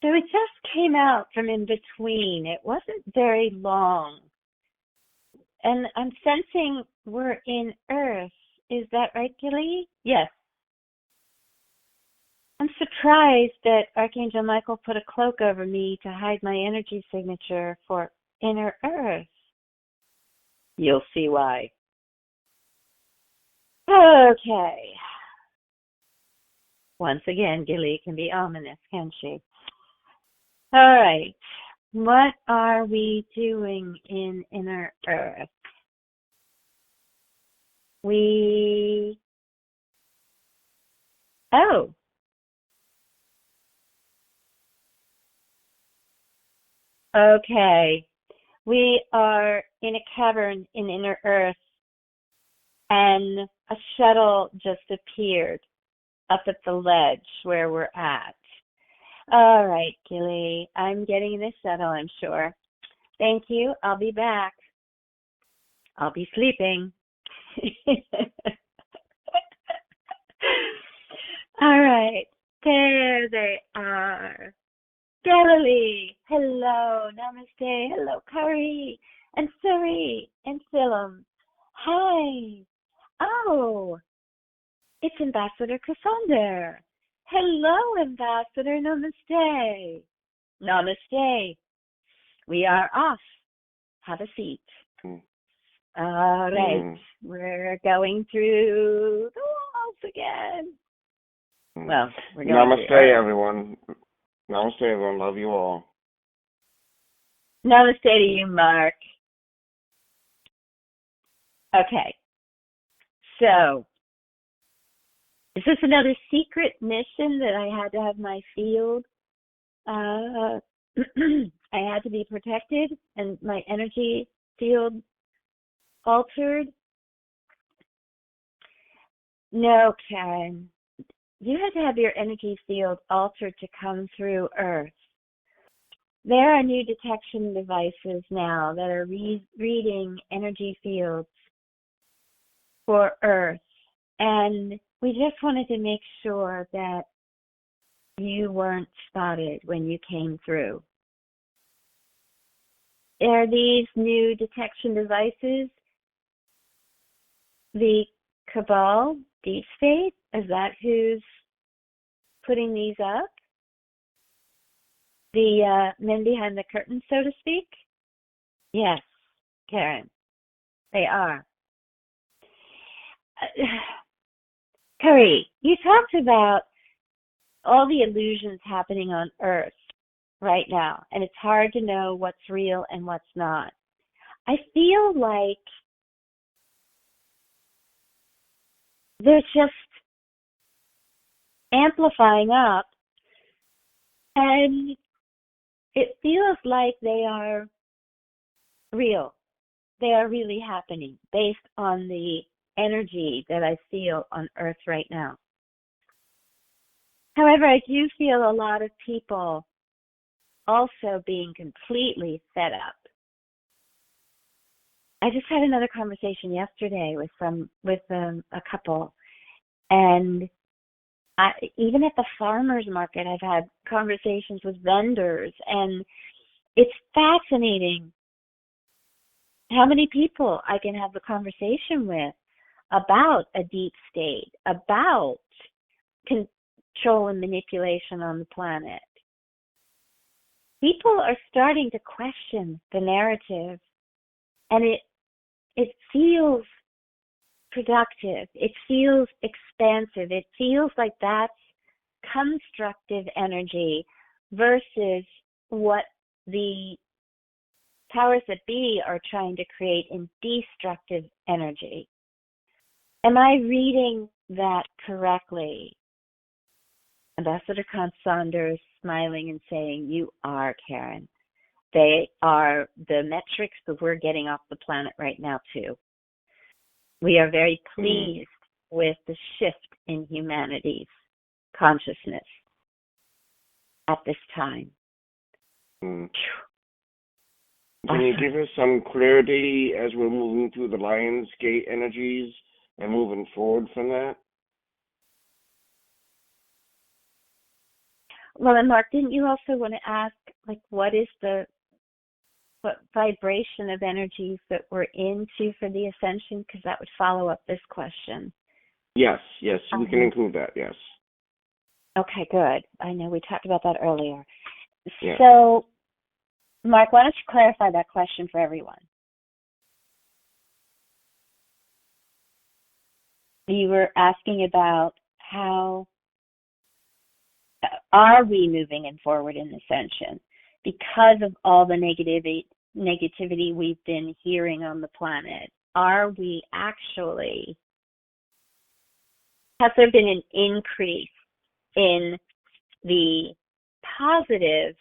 So it just came out from in between. It wasn't very long. And I'm sensing we're in Earth. Is that right, Gilly? Yes. I'm surprised that Archangel Michael put a cloak over me to hide my energy signature for inner Earth. You'll see why. Okay. Once again, Gilly can be ominous, can't she? All right. What are we doing in inner Earth? Oh. Okay. We are in a cavern in inner Earth, and a shuttle just appeared up at the ledge where we're at. All right, Gilly. I'm getting this shuttle, I'm sure. Thank you. I'll be back. I'll be sleeping. All right. There they are. Galilee. Hello. Namaste. Hello, Curry. And Suri. And Philum. Hi. Oh, it's Ambassador Kassandr. Hello, Ambassador. Namaste. Namaste. We are off. Have a seat. All right. We're going through the walls again. Well, we're going Namaste, everyone. Namaste, everyone. Love you all. Namaste to you, Marc. Okay. So, is this another secret mission that I had to have my field? I had to be protected and my energy field altered? No, Karen. You had to have your energy field altered to come through Earth. There are new detection devices now that are reading energy fields for Earth. And we just wanted to make sure that you weren't spotted when you came through. Are these new detection devices the Cabal, Deep State? Is that who's putting these up? The men behind the curtain, so to speak? Yes, Karen, they are. Curry, you talked about all the illusions happening on Earth right now, and it's hard to know what's real and what's not. I feel like they're just amplifying up, and it feels like they are real. They are really happening based on the energy that I feel on Earth right now. However, I do feel a lot of people also being completely fed up. I just had another conversation yesterday with a couple, and even at the farmers market, I've had conversations with vendors, and it's fascinating how many people I can have the conversation with about a deep state, about control and manipulation on the planet. People are starting to question the narrative, and it feels productive. It feels expansive. It feels like that's constructive energy versus what the powers that be are trying to create in destructive energy. Am I reading that correctly? Ambassador Kassandr is smiling and saying, you are, Karen. They are the metrics that we're getting off the planet right now, too. We are very pleased with the shift in humanity's consciousness at this time. Can you give us some clarity as we're moving through the Lion's Gate energies and moving forward from that? Well, and Marc, didn't you also want to ask, like, what vibration of energies that we're into for the Ascension? Because that would follow up this question. Yes, we can include that, yes. Okay, good. I know we talked about that earlier. Yeah. So, Marc, why don't you clarify that question for everyone? You were asking about how are we moving forward in Ascension because of all the negativity we've been hearing on the planet. Are we actually, has there been an increase in the positive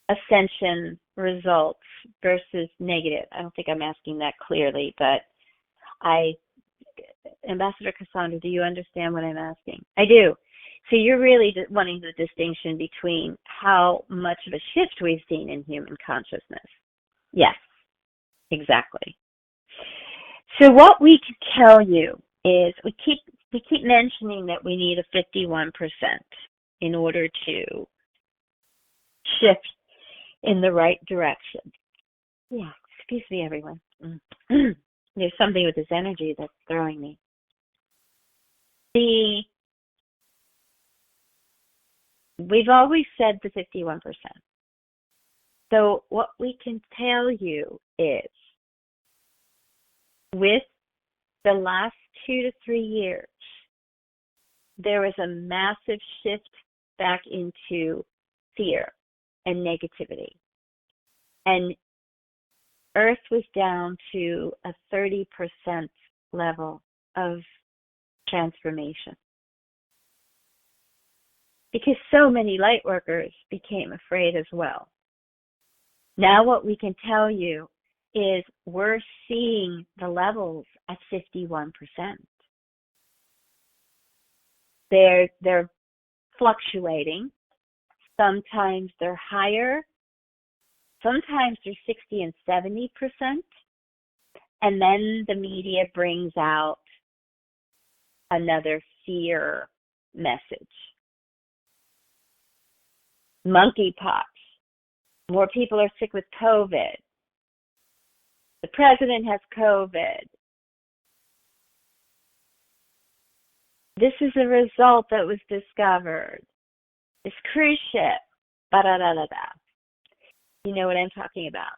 Ascension results versus negative? I don't think I'm asking that clearly, but Ambassador Kassandr, do you understand what I'm asking? I do. So you're really wanting the distinction between how much of a shift we've seen in human consciousness. Yes, exactly. So what we can tell you is we keep mentioning that we need a 51% in order to shift in the right direction. Yeah, excuse me, everyone. There's something with this energy that's throwing me. We've always said the 51%. So what we can tell you is with the last 2 to 3 years, there was a massive shift back into fear and negativity. And Earth was down to a 30% level of transformation, because so many light workers became afraid as well. Now what we can tell you is we're seeing the levels at 51%. They're fluctuating. Sometimes they're higher. Sometimes they're 60 and 70%. And then the media brings out another fear message. Monkeypox. More people are sick with COVID. The president has COVID. This is a result that was discovered. This cruise ship. Ba-da-da-da-da. You know what I'm talking about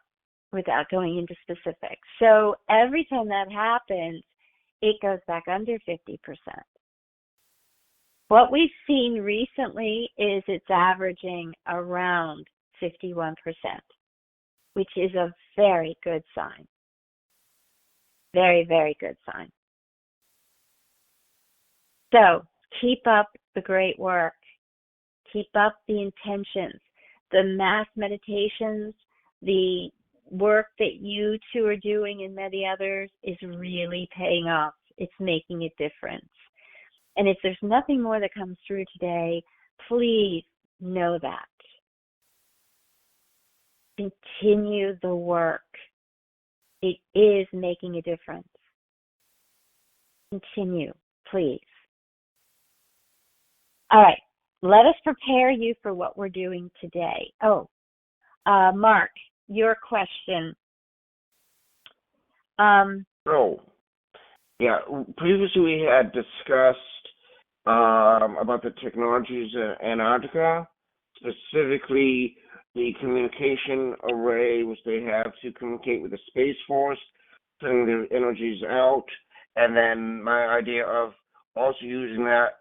without going into specifics. So every time that happens, it goes back under 50%. What we've seen recently is it's averaging around 51%, which is a very good sign. Very, very good sign. So keep up the great work. Keep up the intentions. The mass meditations, the work that you two are doing and many others is really paying off. It's making a difference. And if there's nothing more that comes through today, please know that. Continue the work. It is making a difference. Continue, please. All right. Let us prepare you for what we're doing today. Marc, your question. Previously we had discussed about the technologies in Antarctica, specifically the communication array, which they have to communicate with the Space Force, sending their energies out, and then my idea of also using that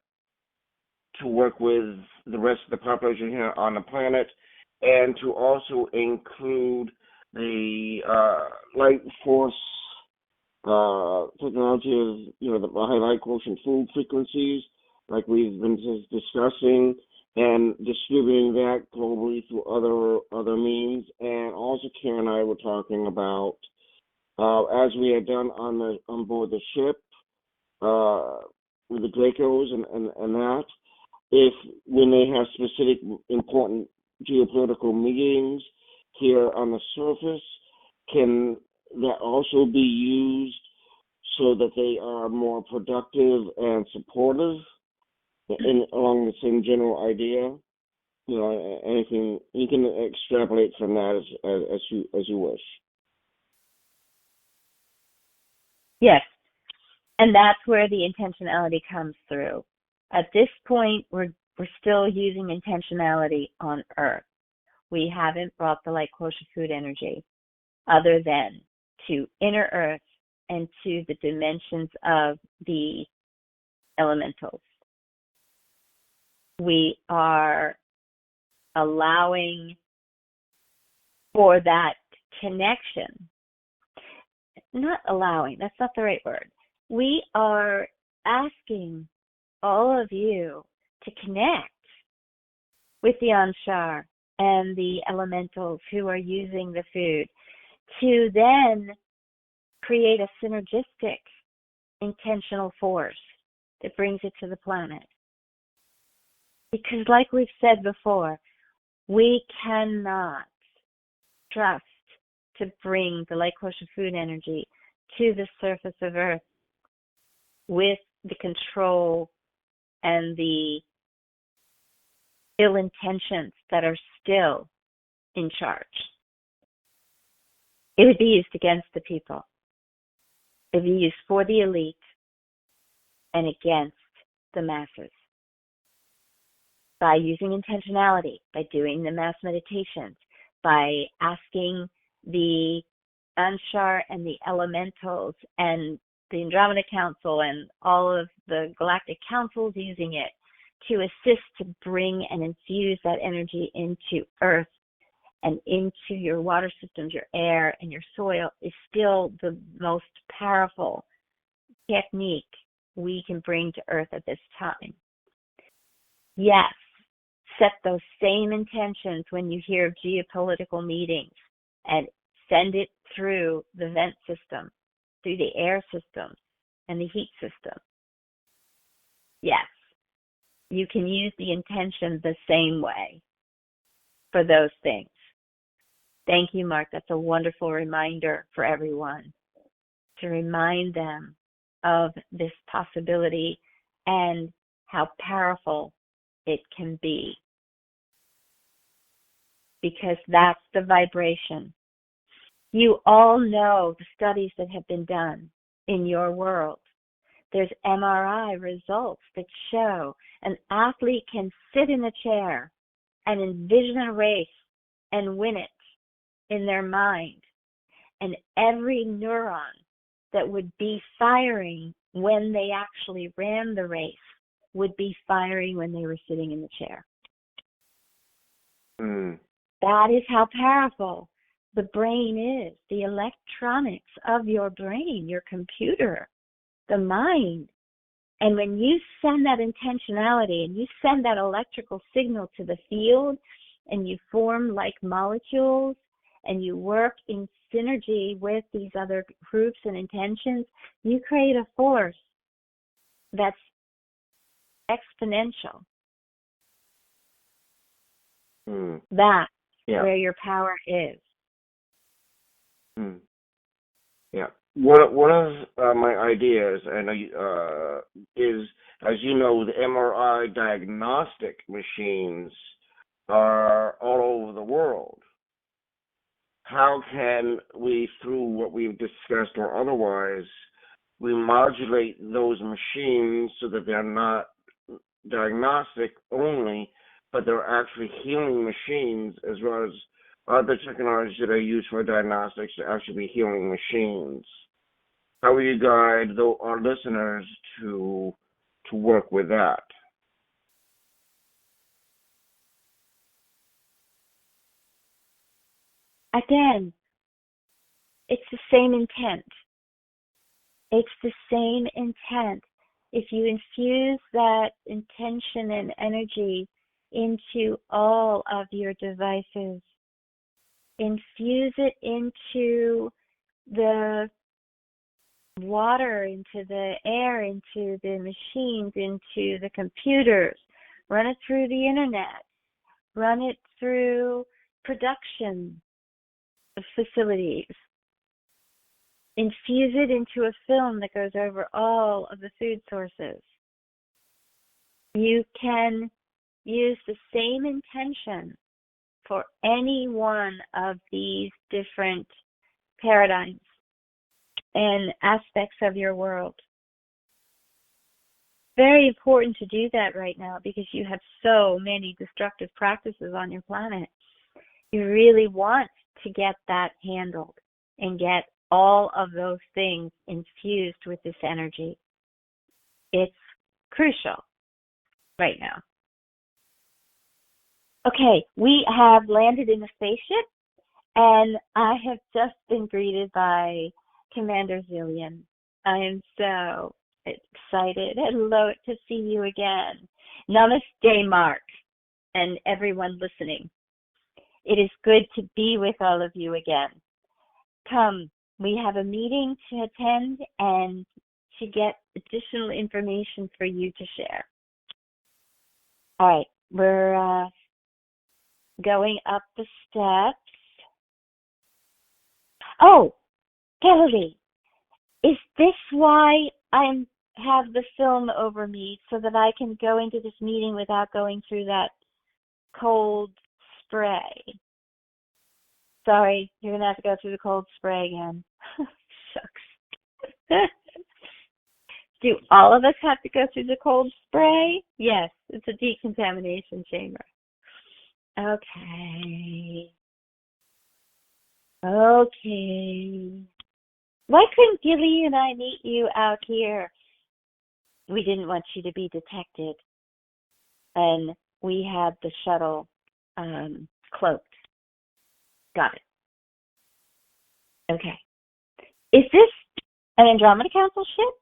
to work with the rest of the population here on the planet, and to also include the light force technology of, the high light quotient food frequencies, like we've been discussing, and distributing that globally through other means. And also Karen and I were talking about, as we had done on board the ship, with the Dracos and that, if when they have specific important geopolitical meetings here on the surface, can that also be used so that they are more productive and supportive along the same general idea. Anything you can extrapolate from that as you wish. Yes, and that's where the intentionality comes through. At this point, we're still using intentionality on Earth. We haven't brought the Light Quotient Food Energy other than to inner Earth and to the dimensions of the elementals. We are allowing for that connection. Not allowing, that's not the right word. We are asking all of you to connect with the Anshar and the elementals who are using the food to then create a synergistic intentional force that brings it to the planet. Because like we've said before, we cannot trust to bring the Light Quotient Food Energy to the surface of Earth with the control and the ill intentions that are still in charge. It would be used against the people. It would be used for the elite and against the masses. By using intentionality, by doing the mass meditations, by asking the Anshar and the elementals and the Andromeda Council and all of the galactic councils using it to assist to bring and infuse that energy into Earth and into your water systems, your air, and your soil is still the most powerful technique we can bring to Earth at this time. Yes, set those same intentions when you hear of geopolitical meetings and send it through the vent system, through the air system and the heat system. Yes, you can use the intention the same way for those things. Thank you, Marc. That's a wonderful reminder for everyone to remind them of this possibility and how powerful it can be. Because that's the vibration. You all know the studies that have been done in your world. There's MRI results that show an athlete can sit in a chair and envision a race and win it in their mind. And every neuron that would be firing when they actually ran the race would be firing when they were sitting in the chair. That is how powerful the brain is, the electronics of your brain, your computer, the mind. And when you send that intentionality and you send that electrical signal to the field and you form like molecules and you work in synergy with these other groups and intentions, you create a force that's exponential. That's where your power is. Yeah. One of my ideas, and is, as you know, the MRI diagnostic machines are all over the world. How can we, through what we've discussed or otherwise, we modulate those machines so that they're not diagnostic only, but they're actually healing machines, as well as other technologies that are used for diagnostics to actually be healing machines? How will you guide our listeners to work with that? Again, it's the same intent. It's the same intent. If you infuse that intention and energy into all of your devices, infuse it into the water, into the air, into the machines, into the computers, run it through the internet, run it through production facilities, infuse it into a film that goes over all of the food sources. You can use the same intention for any one of these different paradigms and aspects of your world. Very important to do that right now because you have so many destructive practices on your planet. You really want to get that handled and get all of those things infused with this energy. It's crucial right now. Okay, we have landed in a spaceship, and I have just been greeted by Commander Zillion. I am so excited. Hello to see you again. Namaste, Marc, and everyone listening. It is good to be with all of you again. Come, we have a meeting to attend and to get additional information for you to share. All right, we're going up the steps. Oh, Kelly, is this why I have the film over me so that I can go into this meeting without going through that cold spray? Sorry, you're going to have to go through the cold spray again. Shucks. Do all of us have to go through the cold spray? Yes, it's a decontamination chamber. Okay. Why couldn't Gilly and I meet you out here? We didn't want you to be detected. And we had the shuttle cloaked. Got it. Okay. Is this an Andromeda Council ship?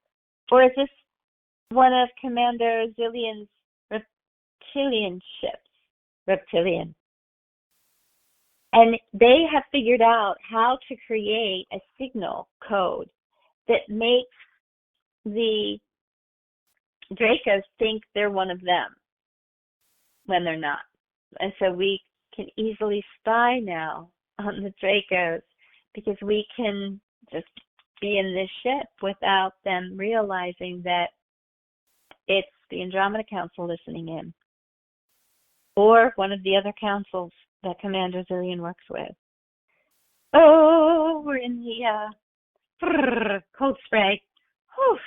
Or is this one of Commander Zillion's Reptilian ships? Reptilian. And they have figured out how to create a signal code that makes the Dracos think they're one of them when they're not. And so we can easily spy now on the Dracos because we can just be in this ship without them realizing that it's the Andromeda Council listening in, or one of the other councils that Commander Zillion works with. Oh, we're in the cold spray. Whew.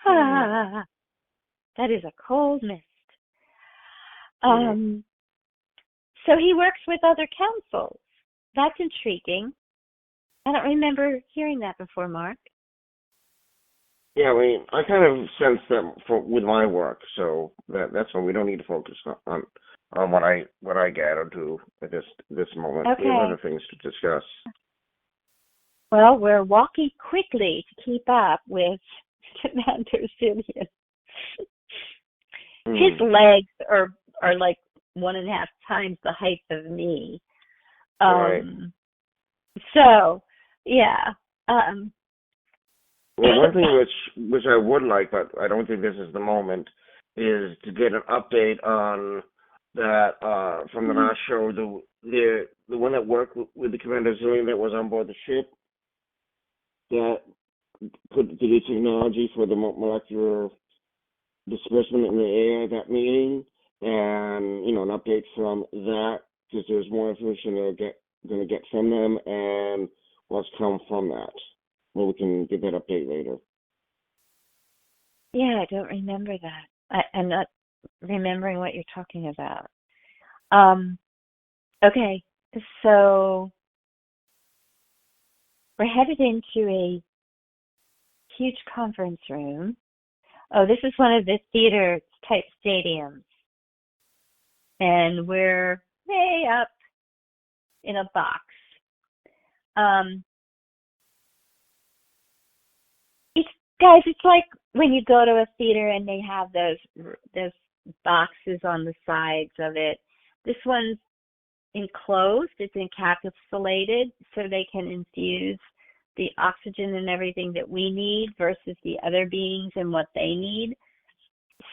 Ah, that is a cold mist. So he works with other councils. That's intriguing. I don't remember hearing that before, Marc. Yeah, I kind of sense that with my work, so that's why we don't need to focus on what I gather to at this moment. Okay. We have other things to discuss. Well, we're walking quickly to keep up with Commander Zillion. His legs are like 1.5 times the height of me. Right. So, yeah. Well, one thing which I would like, but I don't think this is the moment, is to get an update on that from the last show. The one that worked with the Commander Zillion that was on board the ship that put the technology for the molecular disbursement in the air, that meeting, and an update from that, because there's more information they're going to get from them and what's come from that. Well, we can get that update later. Yeah, I don't remember that. I'm not remembering what you're talking about. Okay, so we're headed into a huge conference room. Oh, this is one of the theater-type stadiums. And we're way up in a box. It's like when you go to a theater and they have those boxes on the sides of it. This one's enclosed, it's encapsulated, so they can infuse the oxygen and everything that we need versus the other beings and what they need.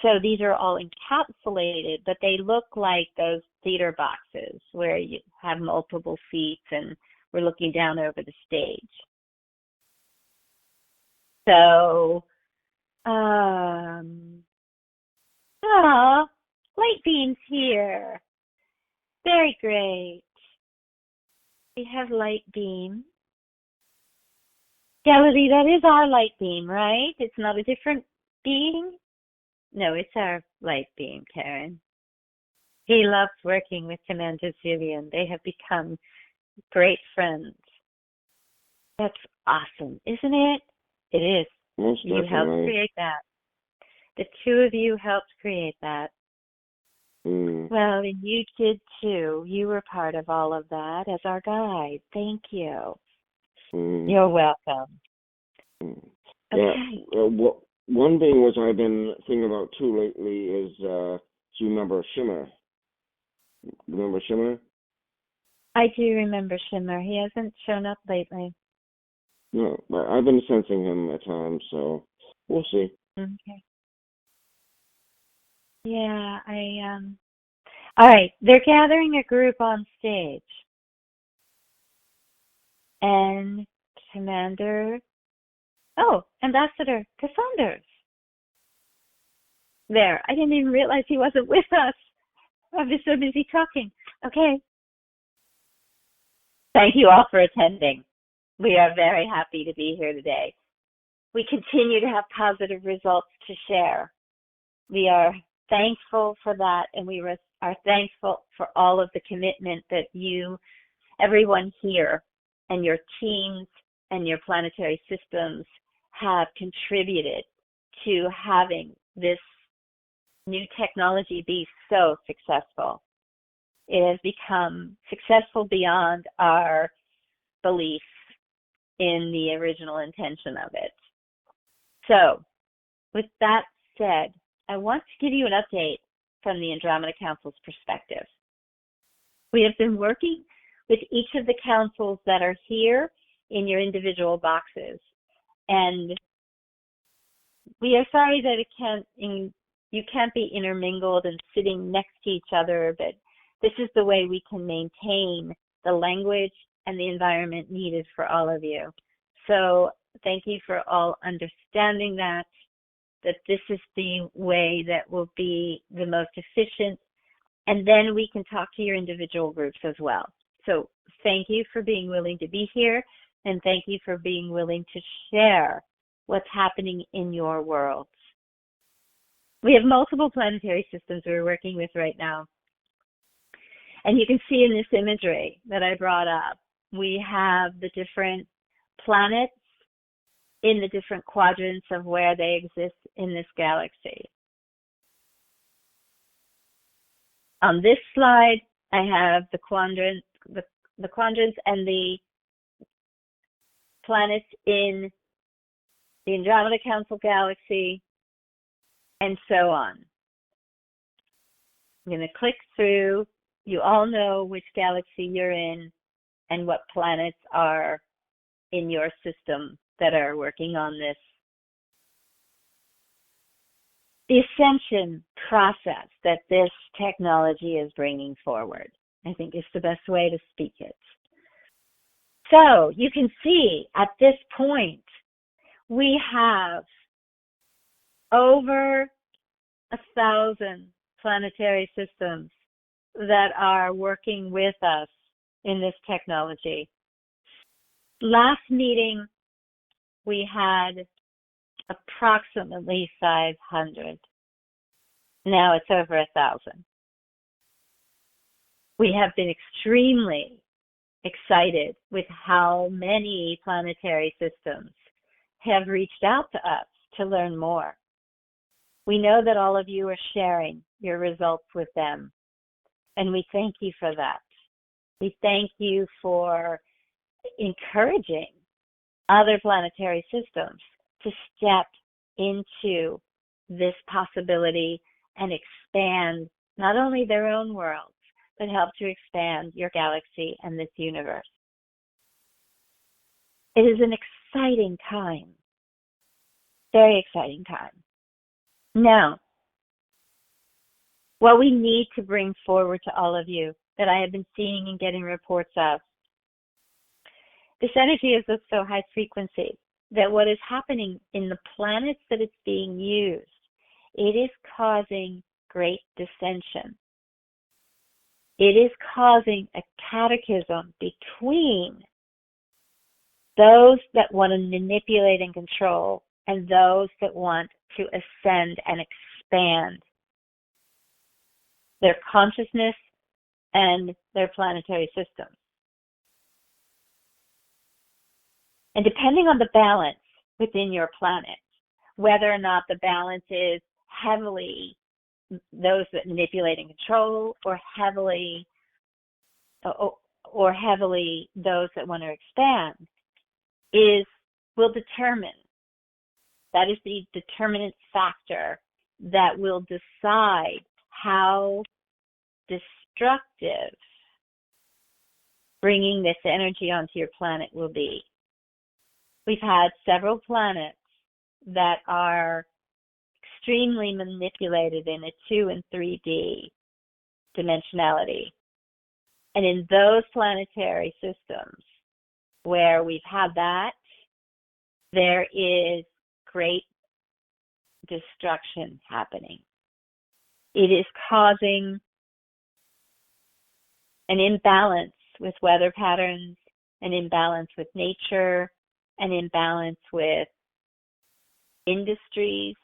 So these are all encapsulated, but they look like those theater boxes where you have multiple seats and we're looking down over the stage. So, Ah, Light Beam's here. Very great. We have Light Beam. Galaxy, that is our Light Beam, right? It's not a different being? No, it's our Light Beam, Karen. He loves working with Commander Zillion. They have become great friends. That's awesome, isn't it? It is. Most You definitely. helped create that. The two of you helped create that. Well, and you did too. You were part of all of that as our guide. Thank you. You're welcome. Yeah. Okay. One thing which I've been thinking about too lately is, do you remember Shimmer? Remember Shimmer? I do remember Shimmer. He hasn't shown up lately. No, but I've been sensing him at times, so we'll see. Okay. Yeah, all right, they're gathering a group on stage. And Ambassador Kassandr. There, I didn't even realize he wasn't with us. I was so busy talking. Okay. Thank you all for attending. We are very happy to be here today. We continue to have positive results to share. We are thankful for that, and we are thankful for all of the commitment that everyone here, and your teams and your planetary systems have contributed to having this new technology be so successful. It has become successful beyond our belief in the original intention of it. So, with that said, I want to give you an update from the Andromeda Council's perspective. We have been working with each of the councils that are here in your individual boxes, and we are sorry that you can't be intermingled and sitting next to each other, but this is the way we can maintain the language and the environment needed for all of you. So thank you for all understanding that this is the way that will be the most efficient, and then we can talk to your individual groups as well. So thank you for being willing to be here, and thank you for being willing to share what's happening in your worlds. We have multiple planetary systems we're working with right now. And you can see in this imagery that I brought up, we have the different planets in the different quadrants of where they exist in this galaxy. On this slide, I have the quadrants and the planets in the Andromeda Council galaxy, and so on. I'm going to click through. You all know which galaxy you're in and what planets are in your system that are working on this. The Ascension process that this technology is bringing forward, I think, is the best way to speak it. So you can see at this point, we have over 1,000 planetary systems that are working with us in this technology. Last meeting, we had approximately 500. Now it's over 1,000. We have been extremely excited with how many planetary systems have reached out to us to learn more. We know that all of you are sharing your results with them, and we thank you for that. We thank you for encouraging other planetary systems to step into this possibility and expand not only their own worlds, but help to expand your galaxy and this universe. It is an exciting time, very exciting time. Now, what we need to bring forward to all of you that I have been seeing and getting reports of, this energy is of so high frequency that what is happening in the planets that it's being used, it is causing great dissension. It is causing a catechism between those that want to manipulate and control and those that want to ascend and expand their consciousness and their planetary systems. And depending on the balance within your planet, whether or not the balance is heavily those that manipulate and control, or heavily those that want to expand, will determine. That is the determinant factor that will decide how destructive bringing this energy onto your planet will be. We've had several planets that are extremely manipulated in a 2 and 3D dimensionality. And in those planetary systems where we've had that, there is great destruction happening. It is causing an imbalance with weather patterns, an imbalance with nature, an imbalance with industries,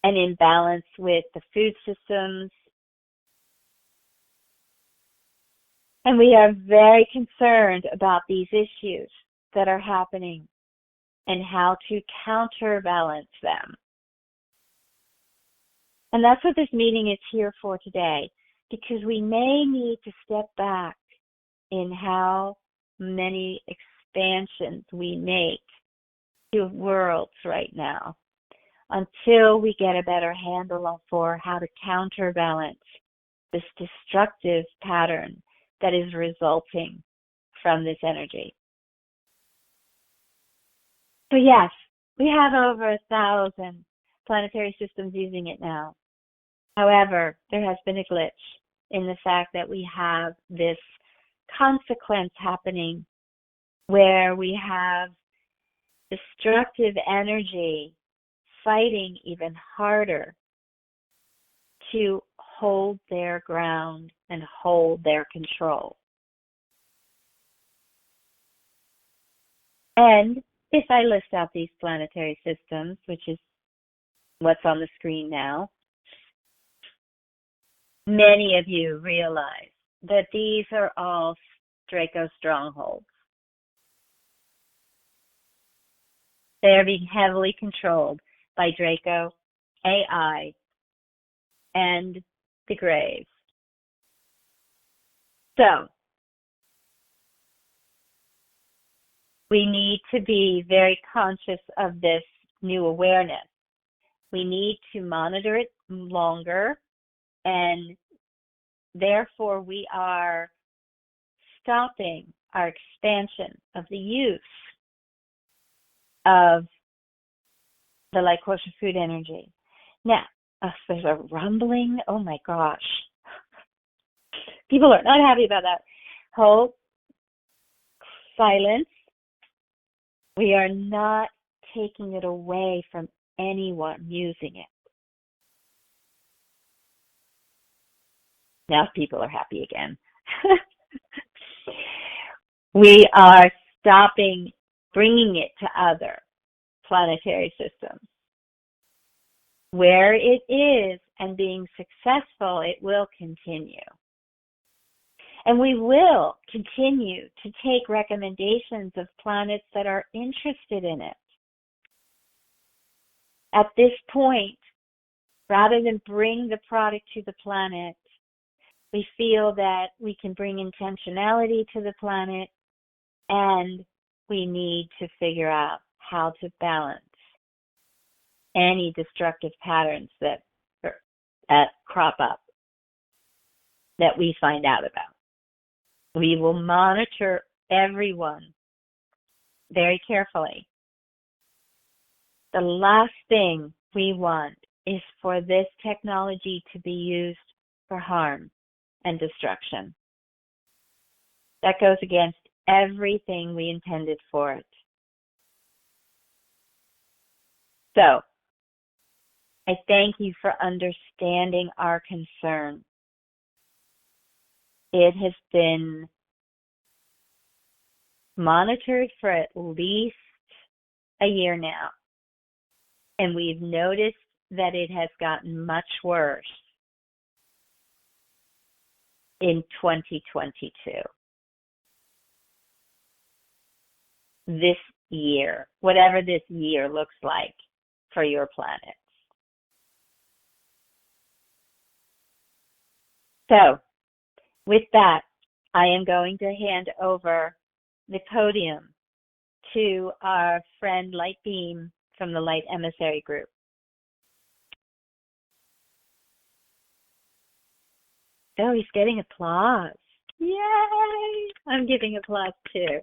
an imbalance with the food systems. And we are very concerned about these issues that are happening and how to counterbalance them. And that's what this meeting is here for today, because we may need to step back in how many expansions we make to worlds right now until we get a better handle for how to counterbalance this destructive pattern that is resulting from this energy. So yes, we have over 1,000 planetary systems using it now. However, there has been a glitch in the fact that we have this consequence happening where we have destructive energy fighting even harder to hold their ground and hold their control. And if I list out these planetary systems, which is what's on the screen now, many of you realize that these are all Draco strongholds. They are being heavily controlled by Draco, AI, and the Graves. So, we need to be very conscious of this new awareness. We need to monitor it longer, and therefore we are stopping our expansion of the use of the Light Quotient Food Energy. Now, there's a rumbling. Oh my gosh. People are not happy about that. Hold. Silence. We are not taking it away from anyone using it. Now people are happy again. We are stopping bringing it to other planetary systems. Where it is and being successful, it will continue. And we will continue to take recommendations of planets that are interested in it. At this point, rather than bring the product to the planet, we feel that we can bring intentionality to the planet, and we need to figure out how to balance any destructive patterns that crop up that we find out about. We will monitor everyone very carefully. The last thing we want is for this technology to be used for harm and destruction. That goes against everything we intended for it. So, I thank you for understanding our concern. It has been monitored for at least a year now, and we've noticed that it has gotten much worse in 2022. This year, whatever this year looks like for your planet. So, with that, I am going to hand over the podium to our friend Light Beam from the Light Emissary Group. Oh, he's getting applause. Yay! I'm giving applause too.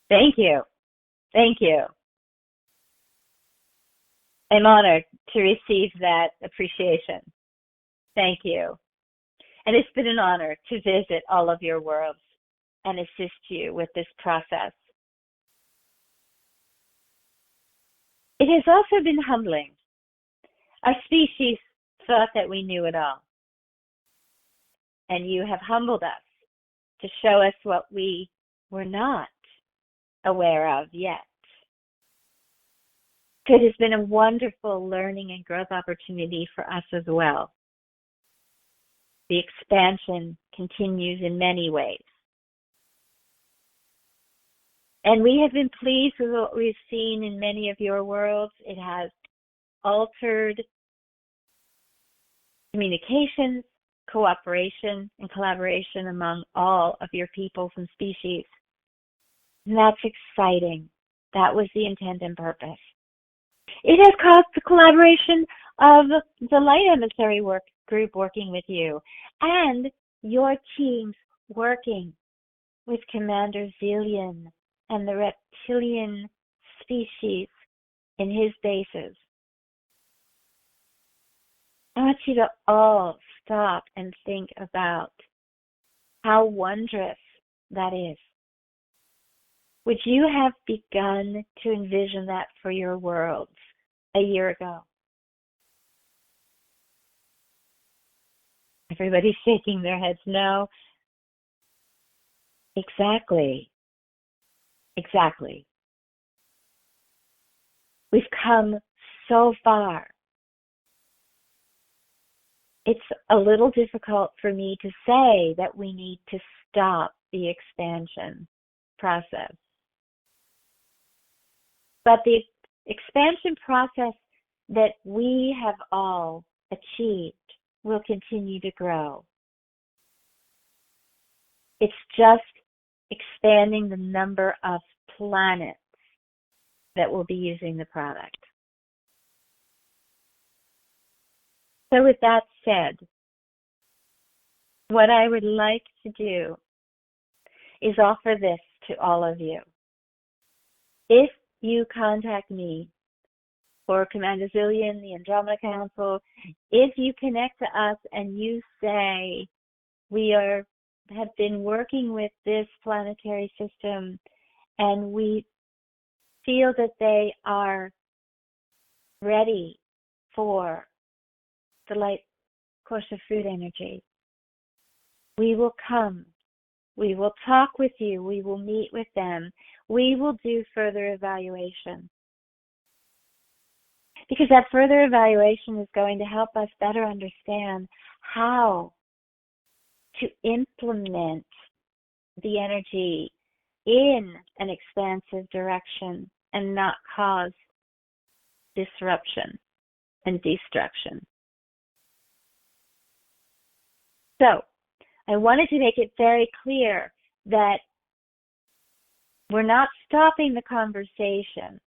Thank you. Thank you. I'm honored to receive that appreciation. Thank you. And it's been an honor to visit all of your worlds and assist you with this process. It has also been humbling. Our species thought that we knew it all. And you have humbled us to show us what we were not aware of yet. It has been a wonderful learning and growth opportunity for us as well. The expansion continues in many ways. And we have been pleased with what we've seen in many of your worlds. It has altered communications, cooperation, and collaboration among all of your peoples and species. And that's exciting. That was the intent and purpose. It has caused the collaboration of the Light Emissary Group working with you and your teams working with Commander Zillion and the reptilian species in his bases. I want you to all stop and think about how wondrous that is. Would you have begun to envision that for your worlds a year ago? Everybody's shaking their heads no. Exactly. Exactly. We've come so far. It's a little difficult for me to say that we need to stop the expansion process. But the expansion process that we have all achieved will continue to grow. It's just expanding the number of planets that will be using the product. So with that said, what I would like to do is offer this to all of you. If you contact me or Commander Zillion, the Andromeda Council, if you connect to us and you say, we have been working with this planetary system and we feel that they are ready for the Light Quotient Food Energy, we will come. We will talk with you. We will meet with them. We will do further evaluation. Because that further evaluation is going to help us better understand how to implement the energy in an expansive direction and not cause disruption and destruction. So, I wanted to make it very clear that we're not stopping the conversation.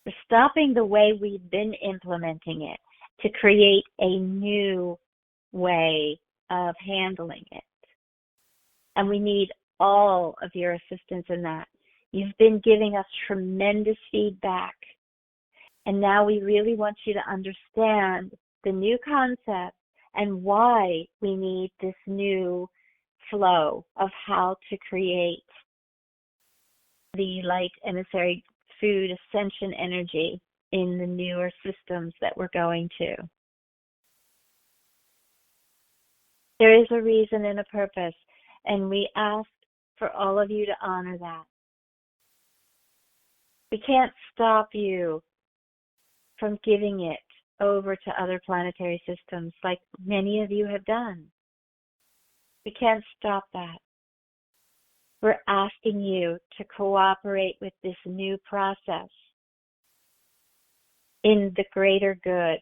We're stopping the way we've been implementing it to create a new way of handling it. And we need all of your assistance in that. You've been giving us tremendous feedback. And now we really want you to understand the new concept and why we need this new flow of how to create the Light Emissary Food Ascension energy in the newer systems that we're going to. There is a reason and a purpose, and we ask for all of you to honor that. We can't stop you from giving it over to other planetary systems like many of you have done. We can't stop that. We're asking you to cooperate with this new process in the greater good.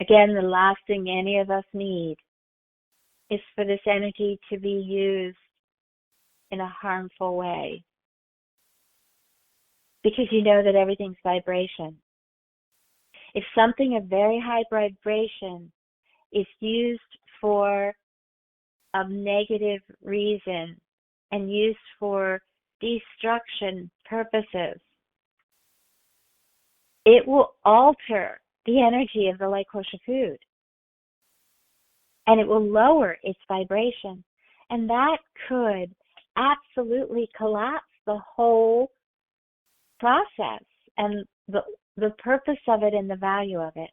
Again, the last thing any of us need is for this energy to be used in a harmful way. Because you know that everything's vibration. If something of very high vibration is used for a negative reason and used for destruction purposes, it will alter the energy of the light quotient food. And it will lower its vibration. And that could absolutely collapse the whole process and the purpose of it and the value of it.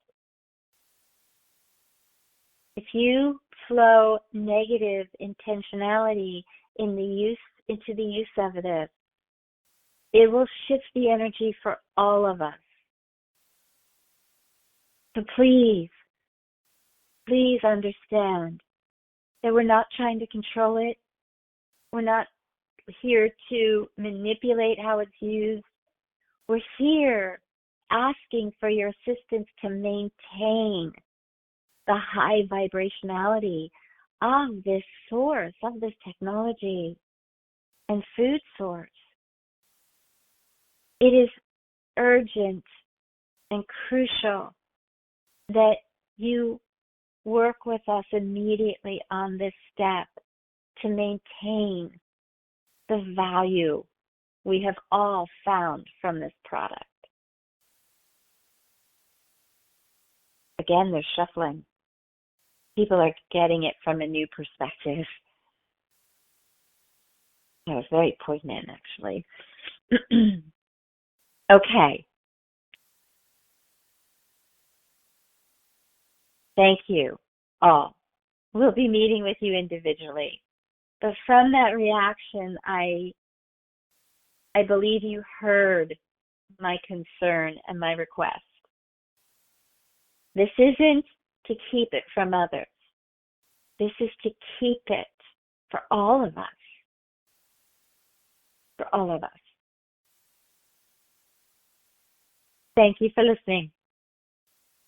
If you flow negative intentionality into the use of it, it will shift the energy for all of us. So please understand that we're not trying to control it. We're not here to manipulate how it's used. We're here asking for your assistance to maintain the high vibrationality of this source, of this technology and food source. It is urgent and crucial that you work with us immediately on this step to maintain the value we have all found from this product. Again, they're shuffling. People are getting it from a new perspective. That was very poignant, actually. Okay. Thank you all. We'll be meeting with you individually. But from that reaction, I believe you heard my concern and my request. This isn't to keep it from others. This is to keep it for all of us. For all of us. Thank you for listening.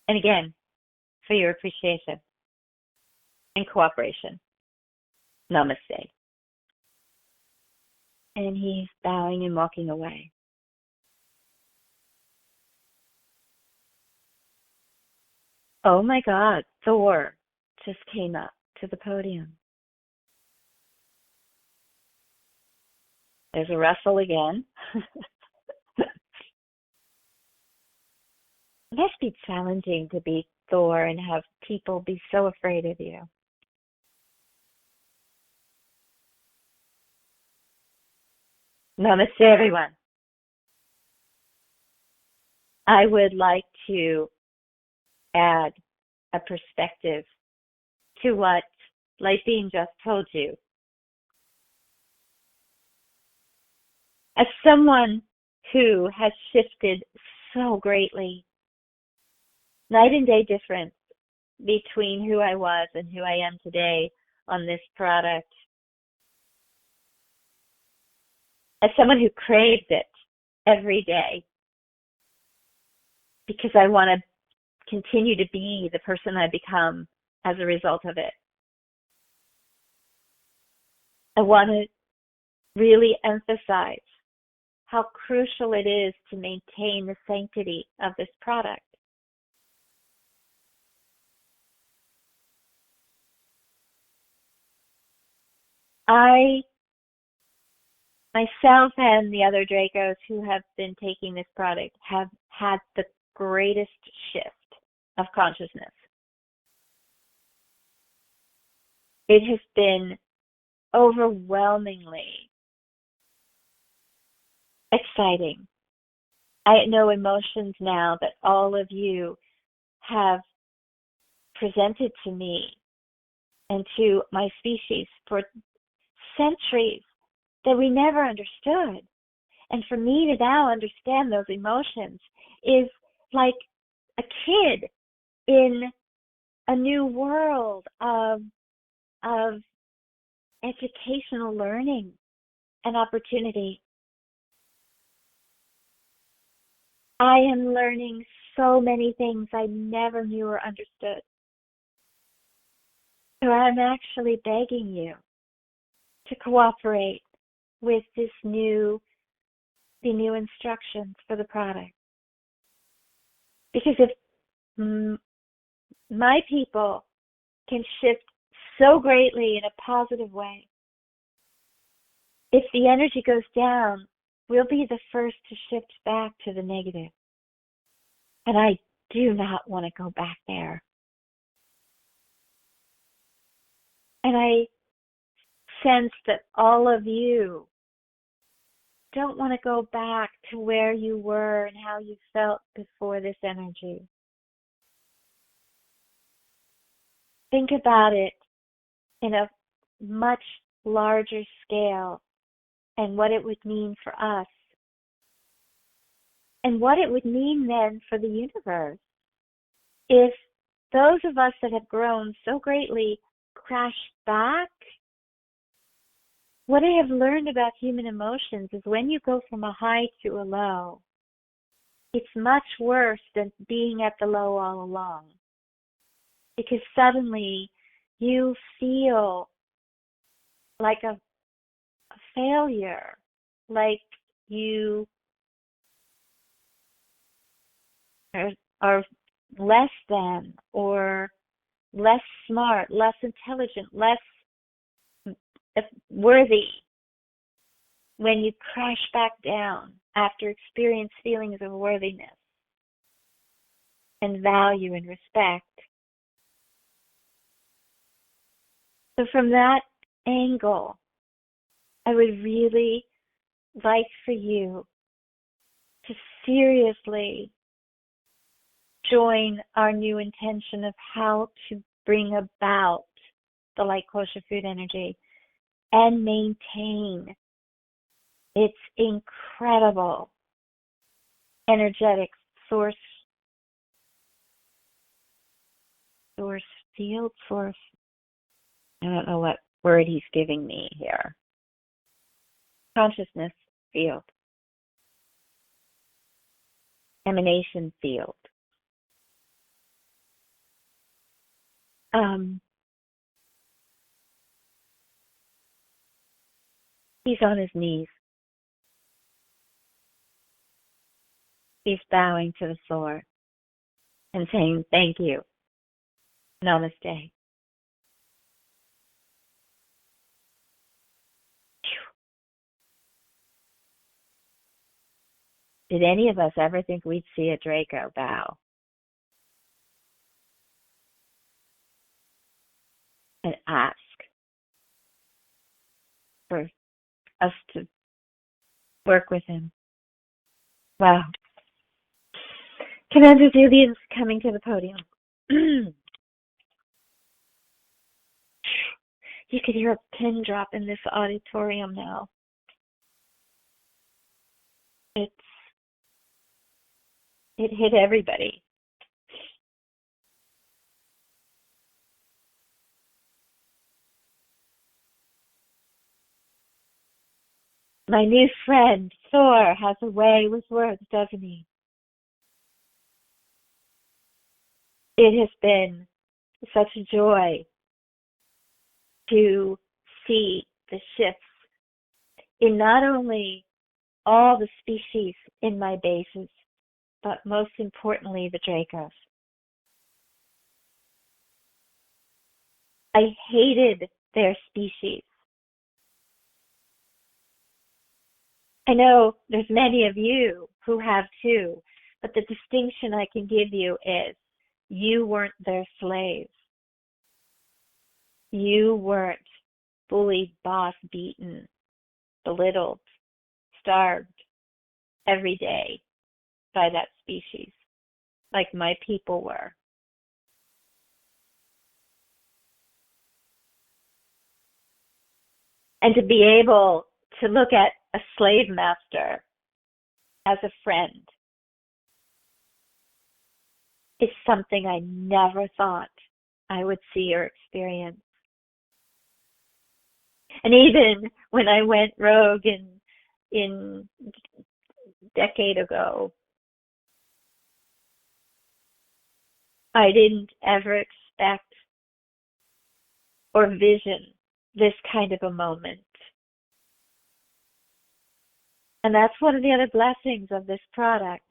And again, for your appreciation and cooperation. Namaste. And he's bowing and walking away. Oh my God, Thor just came up to the podium. There's a wrestle again. It must be challenging to be Thor and have people be so afraid of you. Namaste, everyone. I would like to add a perspective to what Light Being just told you. As someone who has shifted so greatly, night and day difference between who I was and who I am today on this product. As someone who craves it every day because I want to continue to be the person I become as a result of it. I want to really emphasize how crucial it is to maintain the sanctity of this product. I, myself and the other Dracos who have been taking this product have had the greatest shift of consciousness. It has been overwhelmingly exciting I know emotions now that all of you have presented to me and to my species for centuries that we never understood. And for me to now understand those emotions is like a kid in a new world of educational learning and opportunity. I am learning so many things I never knew or understood. So I'm actually begging you to cooperate with the new instructions for the product. Because if my people can shift so greatly in a positive way, if the energy goes down, we'll be the first to shift back to the negative. And I do not want to go back there. And I sense that all of you don't want to go back to where you were and how you felt before this energy. Think about it in a much larger scale and what it would mean for us and what it would mean then for the universe if those of us that have grown so greatly crash back. What I have learned about human emotions is when you go from a high to a low, it's much worse than being at the low all along. Because suddenly you feel like a failure, like you are less than or less smart, less intelligent, less worthy when you crash back down after experience feelings of worthiness and value and respect. So from that angle, I would really like for you to seriously join our new intention of how to bring about the Light Quotient Food Energy and maintain its incredible energetic source field. I don't know what word he's giving me here. Consciousness field. Emanation field. He's on his knees. He's bowing to the Thor and saying, thank you. Namaste. Did any of us ever think we'd see a Draco bow? And ask for us to work with him. Wow. Commander Zillion's coming to the podium. You could hear a pin drop in this auditorium now. It hit everybody. My new friend, Thor, has a way with words, doesn't he? It has been such a joy to see the shifts in not only all the species in my bases, but most importantly, the Dracos. I hated their species. I know there's many of you who have too, but the distinction I can give you is you weren't their slaves. You weren't bullied, bossed, beaten, belittled, starved every day by that species, like my people were. And to be able to look at a slave master as a friend is something I never thought I would see or experience. And even when I went rogue in decade ago, I didn't ever expect or vision this kind of a moment. And that's one of the other blessings of this product,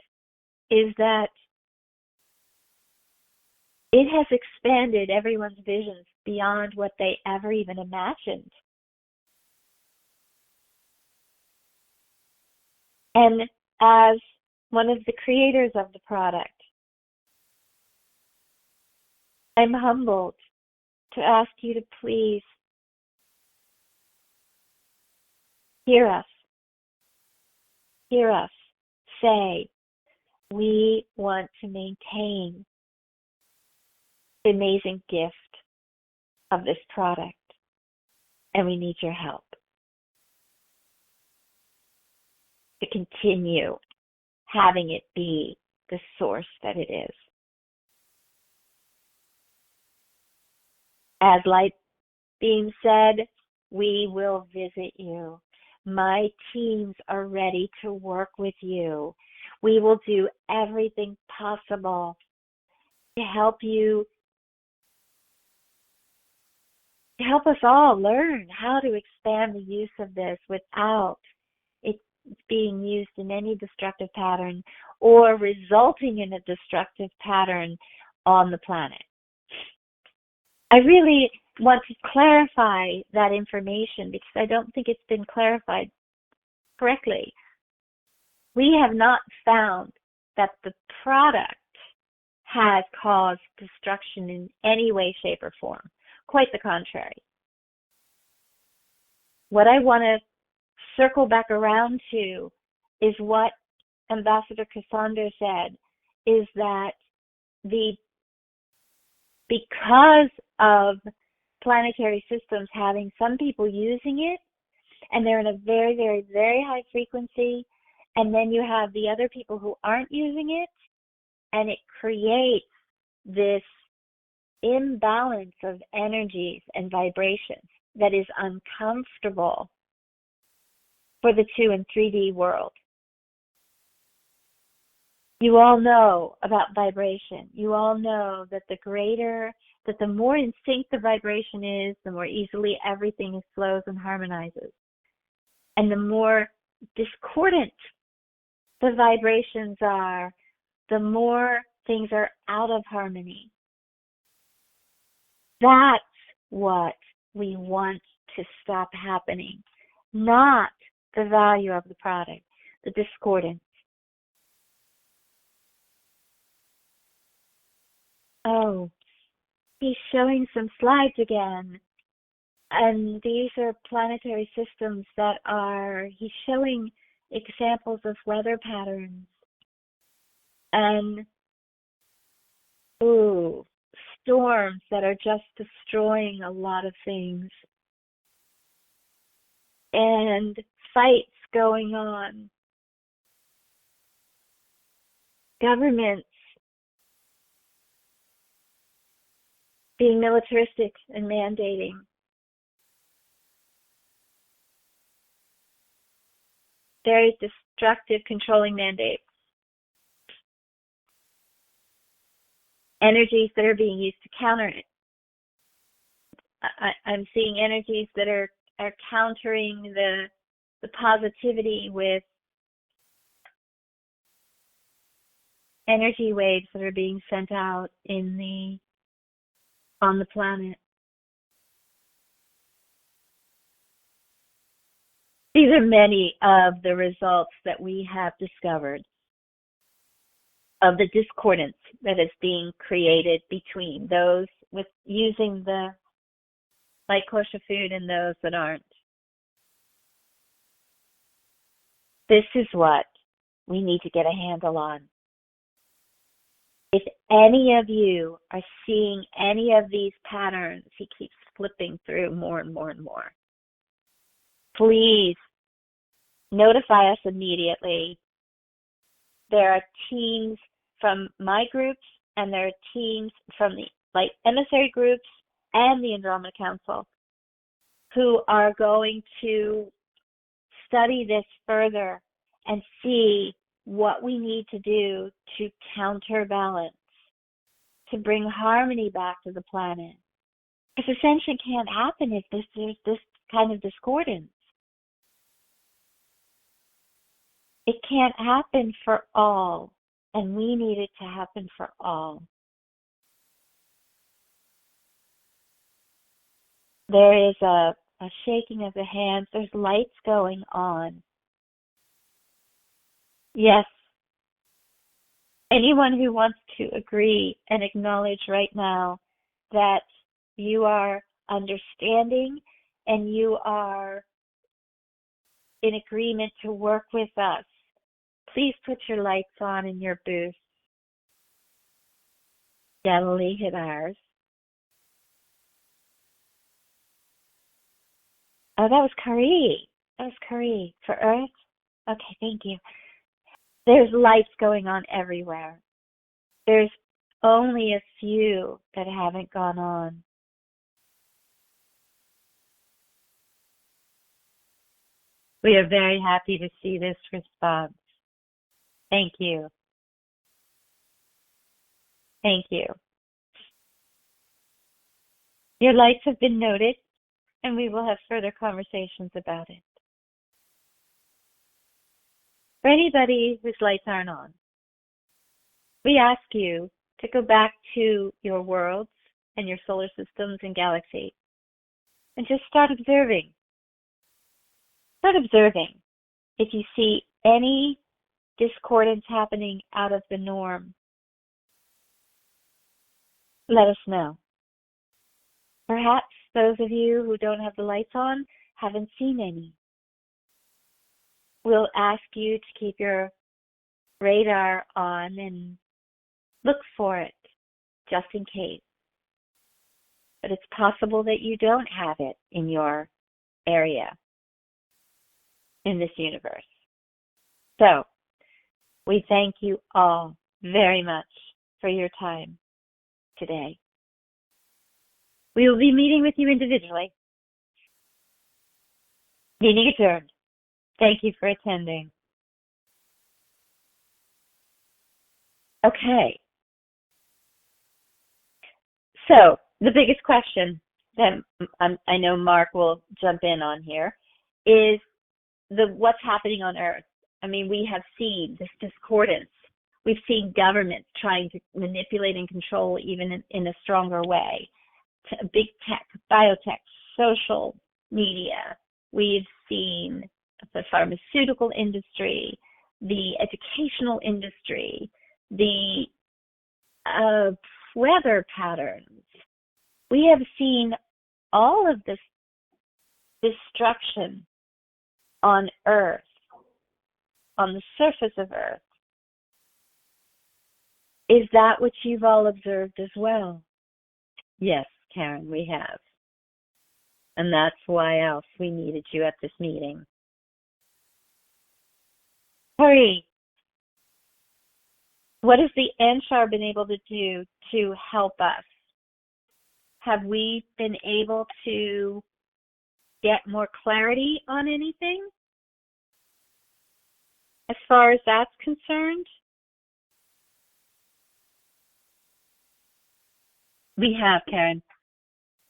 is that it has expanded everyone's visions beyond what they ever even imagined. And as one of the creators of the product, I'm humbled to ask you to please hear us. Hear us say, we want to maintain the amazing gift of this product, and we need your help to continue having it be the source that it is. As Light Beam said, we will visit you. My teams are ready to work with you. We will do everything possible to help you, to help us all learn how to expand the use of this without it being used in any destructive pattern or resulting in a destructive pattern on the planet. I really want to clarify that information because I don't think it's been clarified correctly. We have not found that the product has caused destruction in any way, shape, or form. Quite the contrary. What I want to circle back around to is what Ambassador Kassandr said, is that because of planetary systems having some people using it, and they're in a very, very, very high frequency, and then you have the other people who aren't using it, and it creates this imbalance of energies and vibrations that is uncomfortable for the 2 and 3D world. You all know about vibration. You all know that the more in sync the vibration is, the more easily everything flows and harmonizes. And the more discordant the vibrations are, the more things are out of harmony. That's what we want to stop happening, not the value of the product, the discordance. Oh, he's showing some slides again. And these are planetary systems he's showing examples of weather patterns. And, storms that are just destroying a lot of things. And fights going on. Governments being militaristic and mandating. Very destructive, controlling mandates. Energies that are being used to counter it. I'm seeing energies that are countering the positivity with energy waves that are being sent out on the planet. These are many of the results that we have discovered of the discordance that is being created between those with using the Light Quotient Food and those that aren't. This is what we need to get a handle on. If any of you are seeing any of these patterns, he keeps flipping through more and more and more. Please notify us immediately. There are teams from my groups and there are teams from the Light Emissary Groups and the Andromeda Council who are going to study this further and see what we need to do to counterbalance, to bring harmony back to the planet. Because ascension can't happen if there's this kind of discordance. It can't happen for all, and we need it to happen for all. There is a shaking of the hands. There's lights going on. Yes. Anyone who wants to agree and acknowledge right now that you are understanding and you are in agreement to work with us, please put your lights on in your booth. Galilee hit ours. Oh, that was Kari. That was Kari. For Earth? Okay, thank you. There's lights going on everywhere. There's only a few that haven't gone on. We are very happy to see this response. Thank you. Thank you. Your lights have been noted, and we will have further conversations about it. For anybody whose lights aren't on, we ask you to go back to your worlds and your solar systems and galaxy and just start observing. Start observing. If you see any discordance happening out of the norm, let us know. Perhaps those of you who don't have the lights on haven't seen any. We'll ask you to keep your radar on and look for it, just in case. But it's possible that you don't have it in your area, in this universe. So, we thank you all very much for your time today. We will be meeting with you individually. Meeting adjourned. Thank you for attending. Okay. So, the biggest question that I know Marc will jump in on here is what's happening on Earth. I mean, we have seen this discordance. We've seen governments trying to manipulate and control even in a stronger way. Big tech, biotech, social media. We've seen the pharmaceutical industry, the educational industry, the weather patterns. We have seen all of this destruction on Earth, on the surface of Earth. Is that what you've all observed as well? Yes, Karen, we have. And that's why else we needed you at this meeting. Hurry. What has the Anshar been able to do to help us? Have we been able to get more clarity on anything as far as that's concerned? We have, Karen.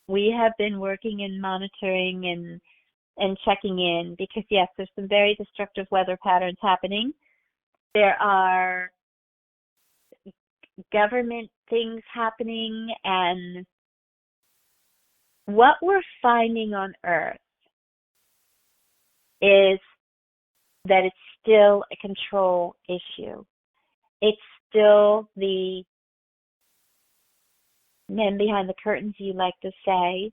We have been working and monitoring and checking in because, yes, there's some very destructive weather patterns happening. There are government things happening, and what we're finding on Earth is that it's still a control issue. It's still the men behind the curtains, you like to say,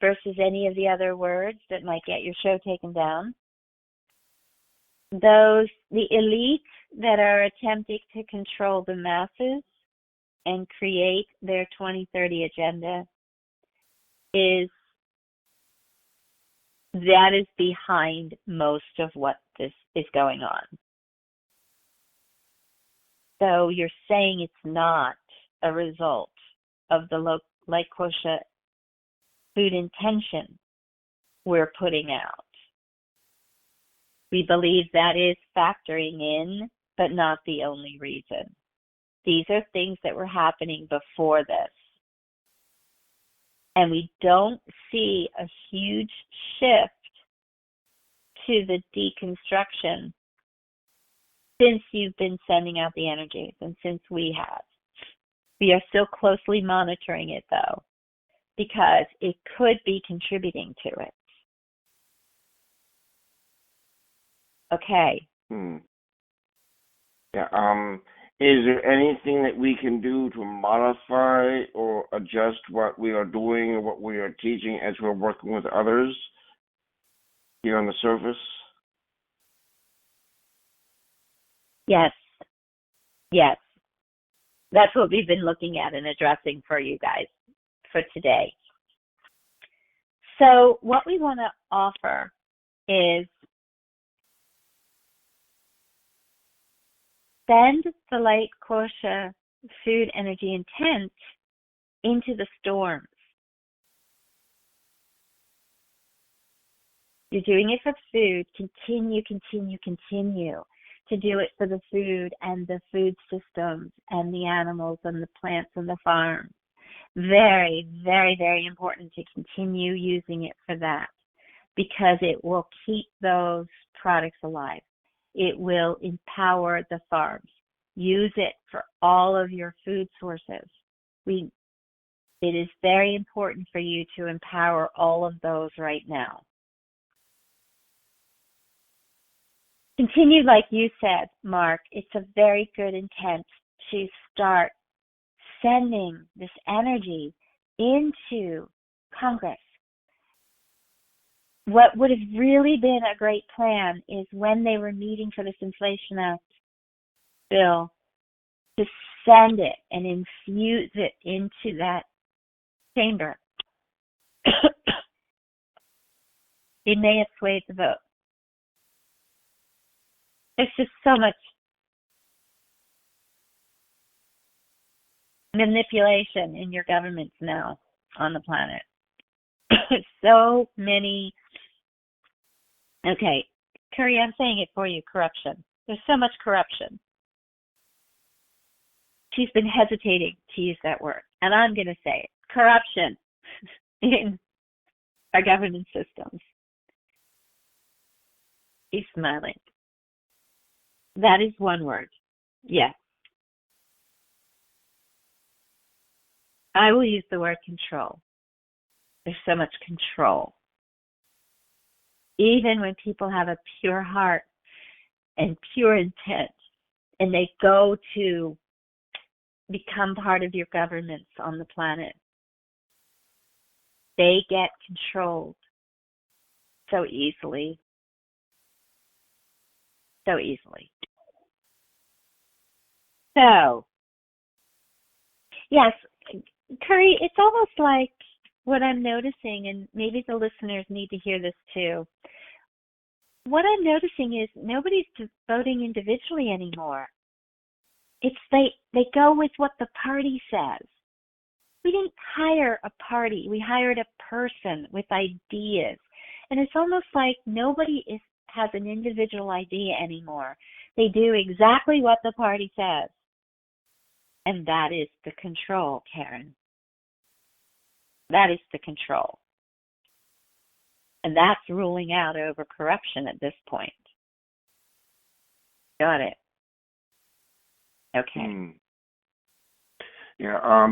versus any of the other words that might get your show taken down. The elite that are attempting to control the masses and create their 2030 agenda that is behind most of what this is going on. So you're saying it's not a result of the Light Quotient Food intention we're putting out. We believe that is factoring in, but not the only reason. These are things that were happening before this. And we don't see a huge shift to the deconstruction since you've been sending out the energies and since we have. We are still closely monitoring it, though, because it could be contributing to it. Okay. Yeah. Is there anything that we can do to modify or adjust what we are doing or what we are teaching as we're working with others here on the surface? Yes. Yes. That's what we've been looking at and addressing for you guys for today. So what we want to offer is send the Light Quotient Food Energy intent into the storms. You're doing it for food. Continue to do it for the food and the food systems and the animals and the plants and the farms. Very, very, very important to continue using it for that because it will keep those products alive. It will empower the farms. Use it for all of your food sources. It is very important for you to empower all of those right now. Continue, like you said, Marc. It's a very good intent to start sending this energy into Congress. What would have really been a great plan is when they were meeting for this Inflation Act bill to send it and infuse it into that chamber. It may have swayed the vote. There's just so much manipulation in your governments now on the planet. So many. Okay, Curry, I'm saying it for you, corruption. There's so much corruption. She's been hesitating to use that word, and I'm going to say it. Corruption in our government systems. He's smiling. That is one word. Yes. I will use the word control. There's so much control. Even when people have a pure heart and pure intent, and they go to become part of your governments on the planet, they get controlled so easily. So easily. So, yes, Curry, it's almost like what I'm noticing, and maybe the listeners need to hear this too. What I'm noticing is nobody's voting individually anymore. It's they go with what the party says. We didn't hire a party. We hired a person with ideas. And it's almost like nobody has an individual idea anymore. They do exactly what the party says. And that is the control, Karen. That is the control. And that's ruling out over corruption at this point. Got it. Okay. Yeah,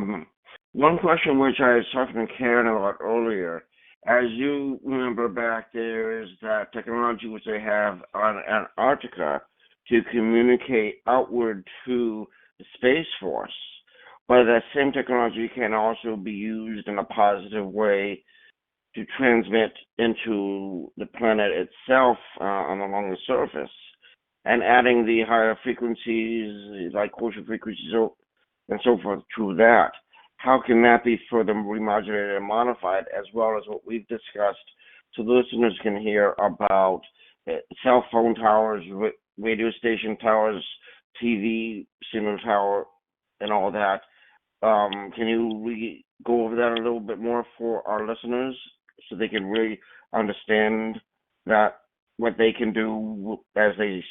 one question which I was talking to Karen about earlier, as you remember back, there is that technology which they have on Antarctica to communicate outward to the Space Force. But that same technology can also be used in a positive way to transmit into the planet itself along the surface. and adding the higher frequencies, like quotient frequencies, and so forth to that. How can that be further remodulated and modified, as well as what we've discussed, so the listeners can hear about cell phone towers, radio station towers, TV signal tower, and all that? Can you go over that a little bit more for our listeners so they can really understand that what they can do as they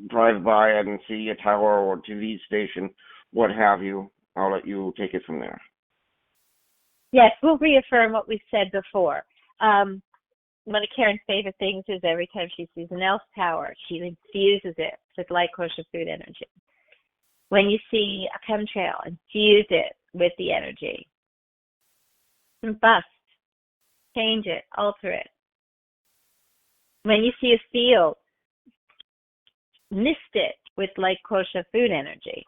drive by and see a tower or TV station, what have you? I'll let you take it from there. Yes, we'll reaffirm what we've said before. One of Karen's favorite things is every time she sees an elf tower, she infuses it with Light Quotient Food Energy. When you see a chemtrail, infuse it with the energy. Combust, change it, alter it. When you see a field, mist it with Light Quotient Food Energy.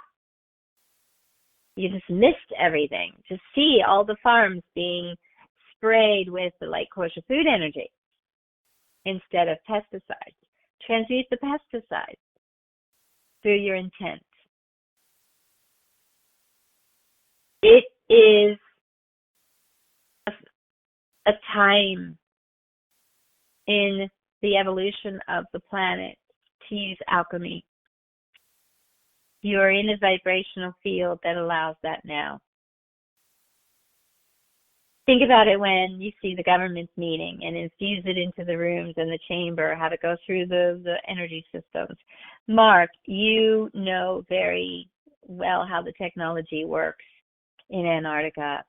You just mist everything. Just see all the farms being sprayed with the Light Quotient Food Energy instead of pesticides. Transmute the pesticides through your intent. It is a time in the evolution of the planet to use alchemy. You are in a vibrational field that allows that now. Think about it when you see the government's meeting and infuse it into the rooms and the chamber, how to go through the energy systems. Marc, you know very well how the technology works in Antarctica.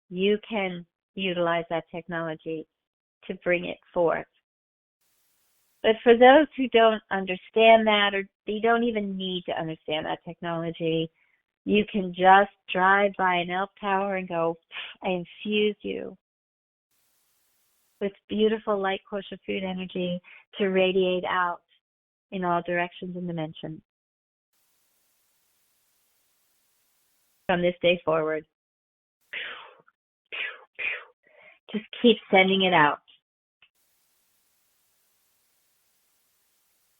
You can utilize that technology to bring it forth. But for those who don't understand that, or they don't even need to understand that technology, you can just drive by an elf tower and go, I infuse you with beautiful Light Quotient Food Energy to radiate out in all directions and dimensions. From this day forward, just keep sending it out.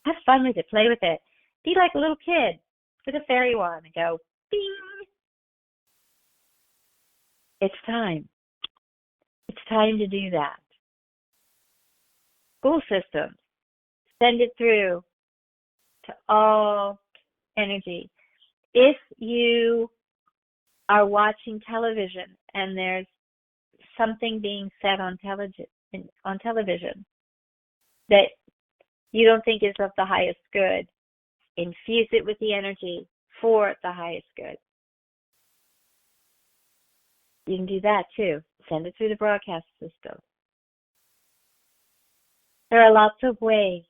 Have fun with it. Play with it. Be like a little kid with a fairy wand and go, bing. It's time. It's time to do that. School systems, send it through to all energy. If you are watching television and there's something being said on television that you don't think is of the highest good, infuse it with the energy for the highest good. You can do that too. Send it through the broadcast system. There are lots of ways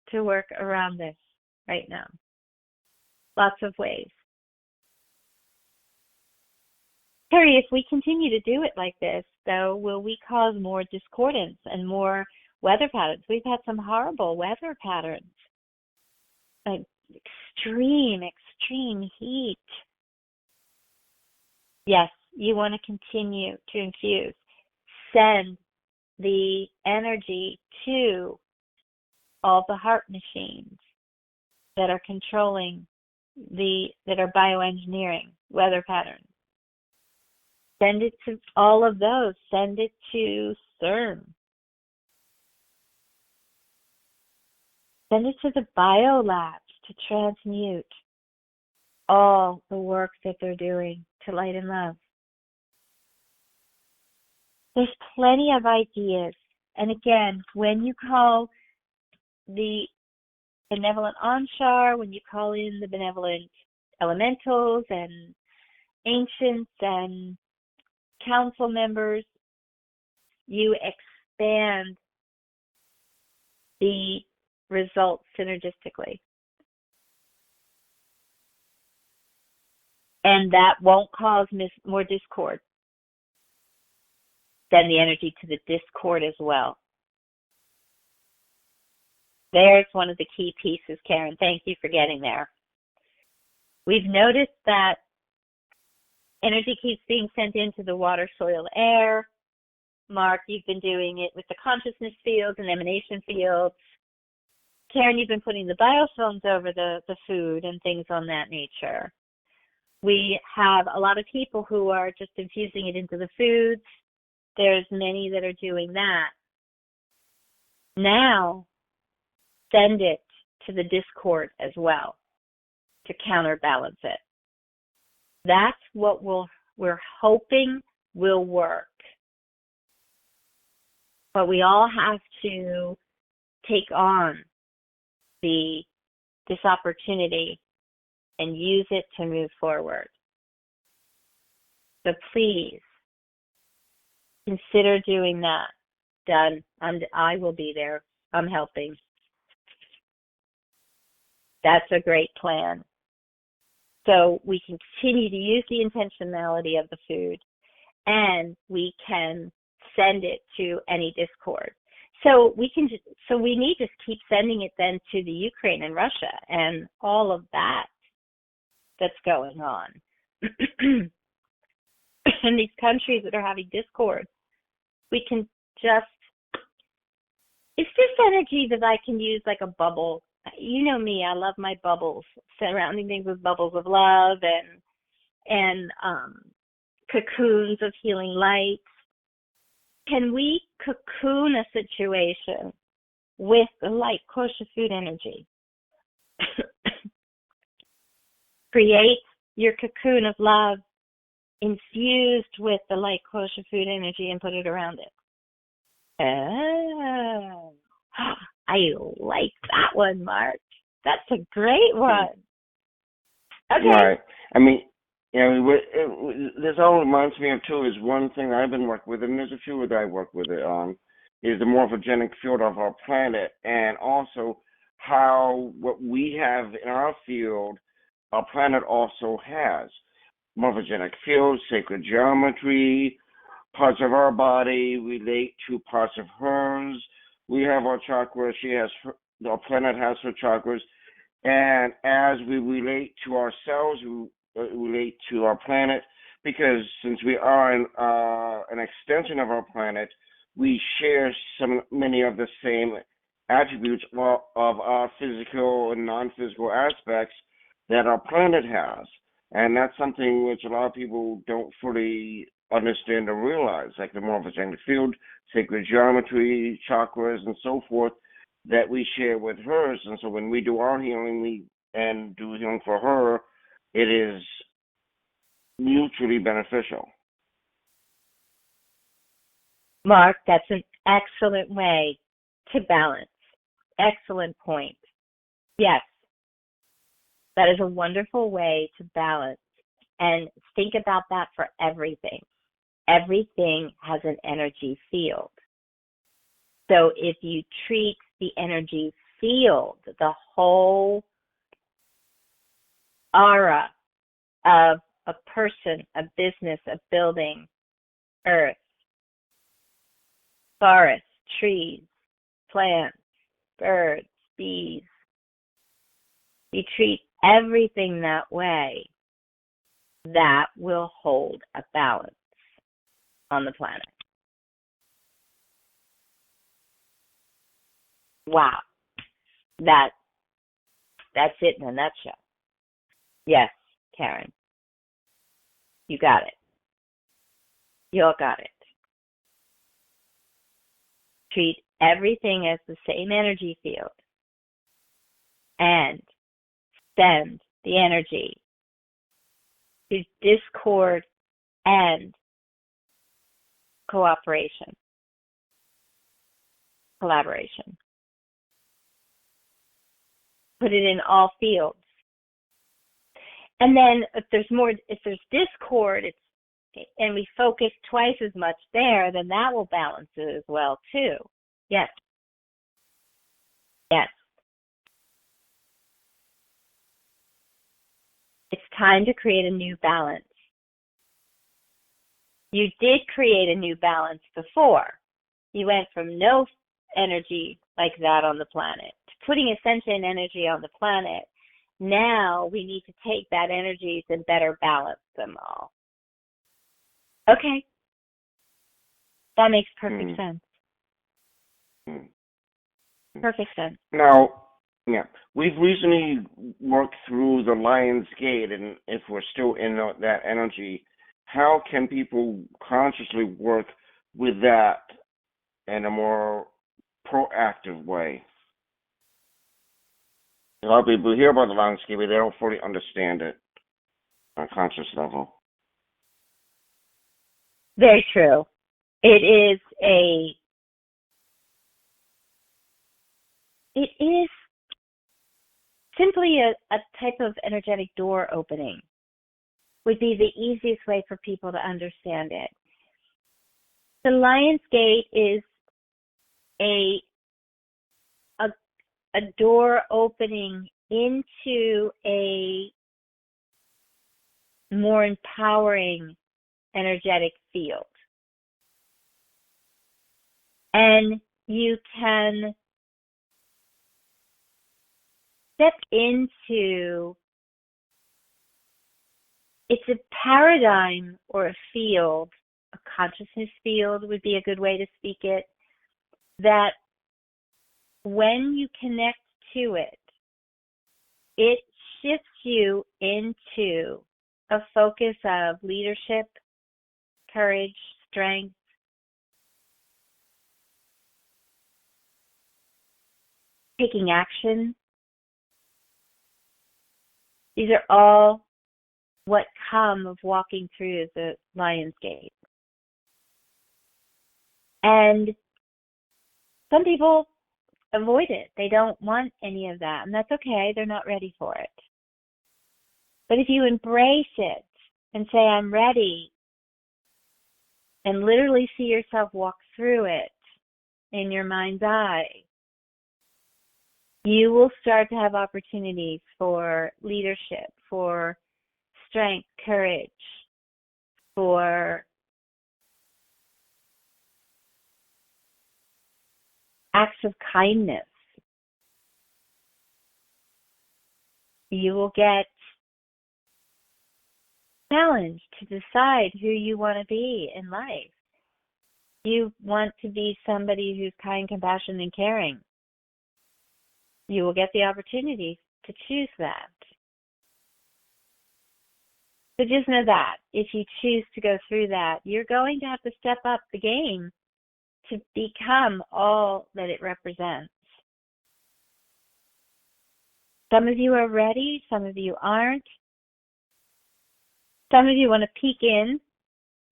to work around this right now. Lots of ways. Terry, if we continue to do it like this, though, will we cause more discordance and more weather patterns? We've had some horrible weather patterns, like extreme heat. Yes, you want to continue to infuse. Send the energy to all the heart machines that are controlling that are bioengineering weather patterns. Send it to all of those. Send it to CERN. Send it to the biolabs to transmute all the work that they're doing to light and love. There's plenty of ideas. And again, when you call the benevolent Anshar, when you call in the benevolent elementals and ancients and council members, you expand the results synergistically. And that won't cause more discord. Send the energy to the discord as well. There's one of the key pieces, Karen. Thank you for getting there. We've noticed that energy keeps being sent into the water, soil, air. Marc, you've been doing it with the consciousness fields and emanation fields. Karen, you've been putting the biofilms over the food and things on that nature. We have a lot of people who are just infusing it into the foods. There's many that are doing that. Now, send it to the Discord as well to counterbalance it. That's what we're hoping will work. But we all have to take on this opportunity and use it to move forward. So please consider doing that. Done. I will be there. I'm helping. That's a great plan. So we can continue to use the intentionality of the food, and we can send it to any Discord. So we need to keep sending it then to the Ukraine and Russia and all of that's going on. In these countries that are having Discord, we can just, it's this energy that I can use like a bubble. You know me, I love my bubbles, surrounding things with bubbles of love and cocoons of healing light. Can we cocoon a situation with the Light Quotient Food Energy? Create your cocoon of love infused with the Light Quotient Food Energy and put it around it. Oh, I like that one, Marc. That's a great one. Okay. Right. I mean, this all reminds me of, too, is one thing I've been working with, and there's a few that I work with it on, is the morphogenic field of our planet, and also how what we have in our field, our planet also has. Morphogenic field, sacred geometry, parts of our body relate to parts of hers. We have our chakras, our planet has her chakras, and as we relate to ourselves, we relate to our planet, because since we are an extension of our planet, we share many of the same attributes of our physical and non-physical aspects that our planet has. And that's something which a lot of people don't fully understand or realize, like the morphogenic field, sacred geometry, chakras, and so forth, that we share with hers. And so when we do our healing and do healing for her, it is mutually beneficial. Marc, that's an excellent way to balance. Excellent point. Yes, that is a wonderful way to balance. And think about that for everything. Everything has an energy field. So if you treat the energy field, the whole aura of a person, a business, a building, earth, forests, trees, plants, birds, bees, you treat everything that way, that will hold a balance on the planet. Wow. That's it in a nutshell. Yes, Karen. You got it. You all got it. Treat everything as the same energy field and send the energy to discord and collaboration. Put it in all fields. And then if there's discord, and we focus twice as much there, then that will balance it as well too. Yes. Yes. It's time to create a new balance. You did create a new balance before. You went from no energy like that on the planet to putting Ascension energy on the planet. Now we need to take that energies and better balance them all. Okay. That makes perfect sense. Perfect sense. Now, Yeah, we've recently worked through the Lion's Gate, and if we're still in that energy, how can people consciously work with that in a more proactive way? A lot of people hear about the Lion's Gate, but they don't fully understand it on a conscious level. Very true. It is simply a type of energetic door opening would be the easiest way for people to understand it. The Lion's Gate is a door opening into a more empowering energetic field. And you can step into, it's a paradigm or a field, a consciousness field would be a good way to speak it, that when you connect to it, it shifts you into a focus of leadership, courage, strength, taking action. These are all what come of walking through the Lion's Gate. And some people avoid it. They don't want any of that, and that's okay. They're not ready for it. But if you embrace it and say, I'm ready, and literally see yourself walk through it in your mind's eye, you will start to have opportunities for leadership, for strength, courage, for acts of kindness. You will get challenged to decide who you want to be in life. You want to be somebody who's kind, compassionate, and caring. You will get the opportunity to choose that. So just know that if you choose to go through that, you're going to have to step up the game to become all that it represents. Some of you are ready, some of you aren't. Some of you want to peek in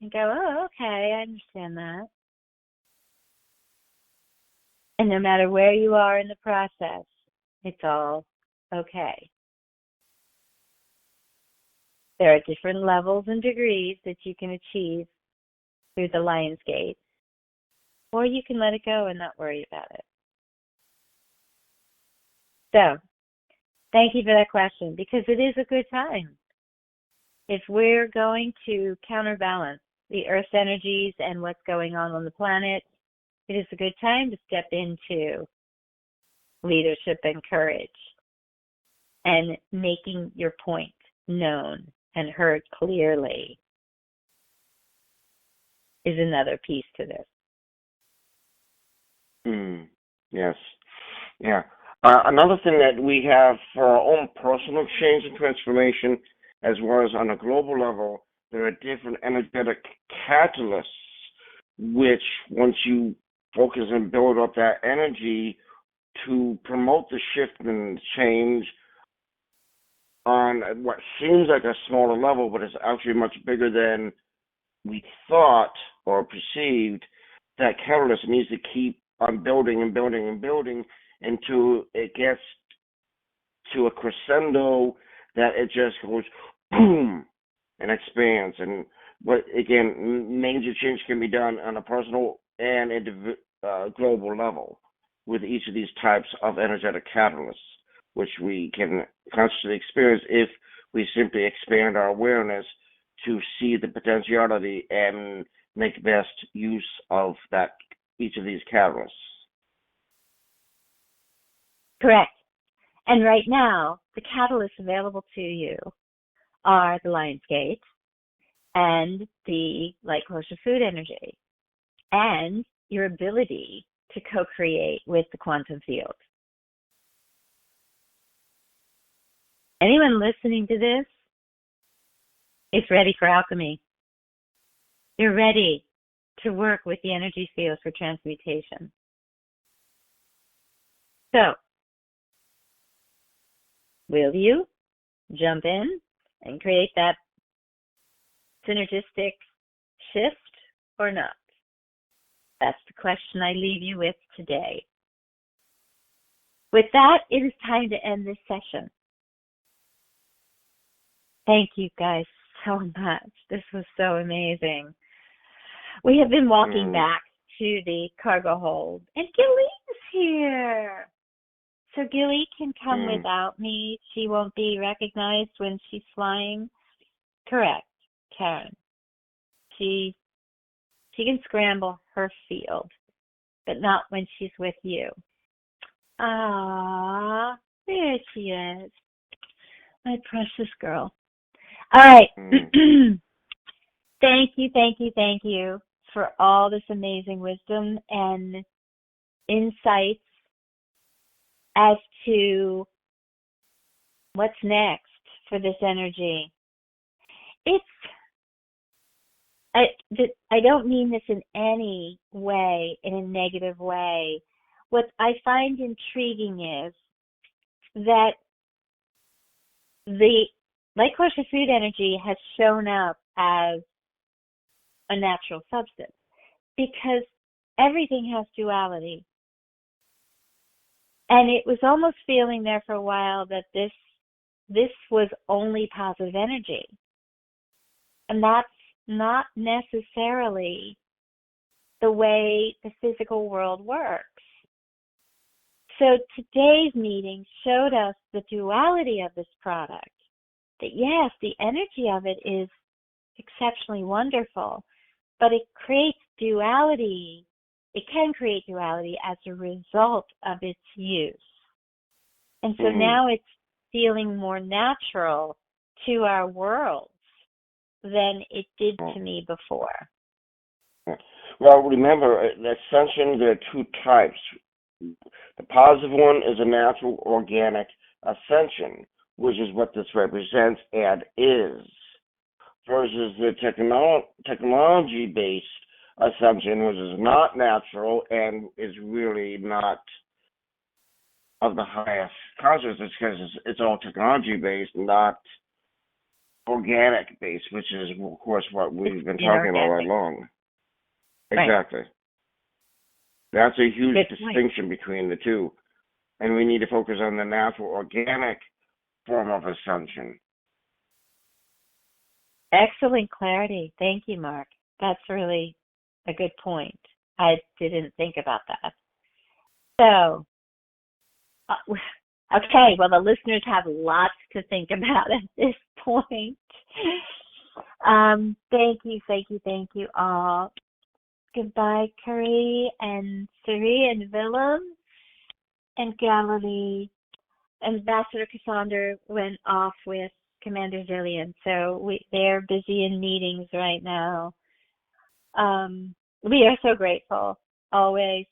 and go, oh, okay, I understand that. And no matter where you are in the process, it's all okay. There are different levels and degrees that you can achieve through the Lion's Gate, or you can let it go and not worry about it. So, thank you for that question, because it is a good time. If we're going to counterbalance the Earth's energies and what's going on the planet, it is a good time to step into leadership and courage and making your point known and heard clearly is another piece to this. Yes. Yeah. Another thing that we have for our own personal change and transformation, as well as on a global level, there are different energetic catalysts, which once you focus and build up that energy to promote the shift and change on what seems like a smaller level, but it's actually much bigger than we thought or perceived, that catalyst needs to keep on building and building and building until it gets to a crescendo that it just goes boom and expands. And what again, major change can be done on a personal and global level with each of these types of energetic catalysts, which we can consciously experience if we simply expand our awareness to see the potentiality and make best use of that, each of these catalysts. Correct. And right now, the catalysts available to you are the Lion's Gate and the Light Quotient Food Energy and your ability to co-create with the quantum field. Anyone listening to this is ready for alchemy. You're ready to work with the energy fields for transmutation. So, will you jump in and create that synergistic shift or not? That's the question I leave you with today. With that, it is time to end this session. Thank you guys so much. This was so amazing. We have been walking back to the cargo hold, and Gilly's here. So Gilly can come without me. She won't be recognized when she's flying. Correct, Karen. She can scramble her field, but not when she's with you. Ah, there she is. My precious girl. All right. Thank you for all this amazing wisdom and insights as to what's next for this energy. I don't mean this in any way, in a negative way. What I find intriguing is that the Light Quotient Food Energy has shown up as a natural substance because everything has duality. And it was almost feeling there for a while that this was only positive energy. And that's not necessarily the way the physical world works. So today's meeting showed us the duality of this product. That yes, the energy of it is exceptionally wonderful, but it creates duality. It can create duality as a result of its use. And so now it's feeling more natural to our worlds than it did to me before. Well, remember, Ascension, there are two types. The positive one is a natural organic ascension, which is what this represents and is, versus the technology-based ascension, which is not natural and is really not of the highest consciousness because it's all technology-based, not organic-based, which is, of course, what we've been talking about all along. Exactly. Right. That's a huge distinction between the two. And we need to focus on the natural, organic form of ascension. Excellent clarity. Thank you, Marc. That's really a good point. I didn't think about that. So, okay, well, the listeners have lots to think about at this point. Thank you all. Goodbye, Curry and Siri and Willem and Galilee. Ambassador Kassandr went off with Commander Zillion, so they're busy in meetings right now. We are so grateful always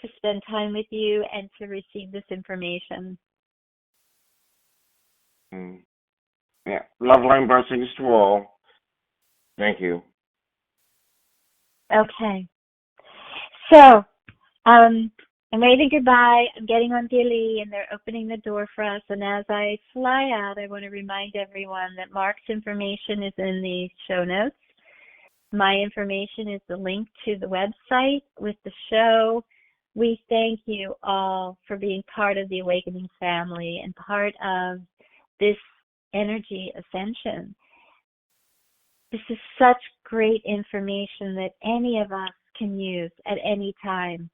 to spend time with you and to receive this information. Yeah, love, light, and blessings to all. Thank you. Okay. So, I'm waving goodbye. I'm getting on Gilly, and they're opening the door for us. And as I fly out, I want to remind everyone that Marc's information is in the show notes. My information is the link to the website with the show. We thank you all for being part of the Awakening family and part of this energy ascension. This is such great information that any of us can use at any time.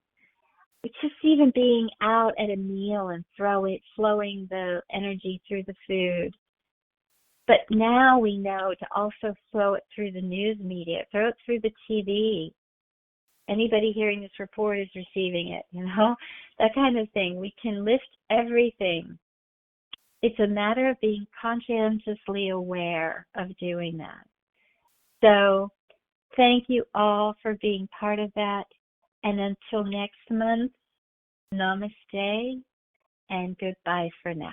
It's just even being out at a meal and flowing the energy through the food. But now we know to also flow it through the news media, throw it through the TV. Anybody hearing this report is receiving it, that kind of thing. We can lift everything. It's a matter of being conscientiously aware of doing that. So thank you all for being part of that. And until next month, namaste and goodbye for now.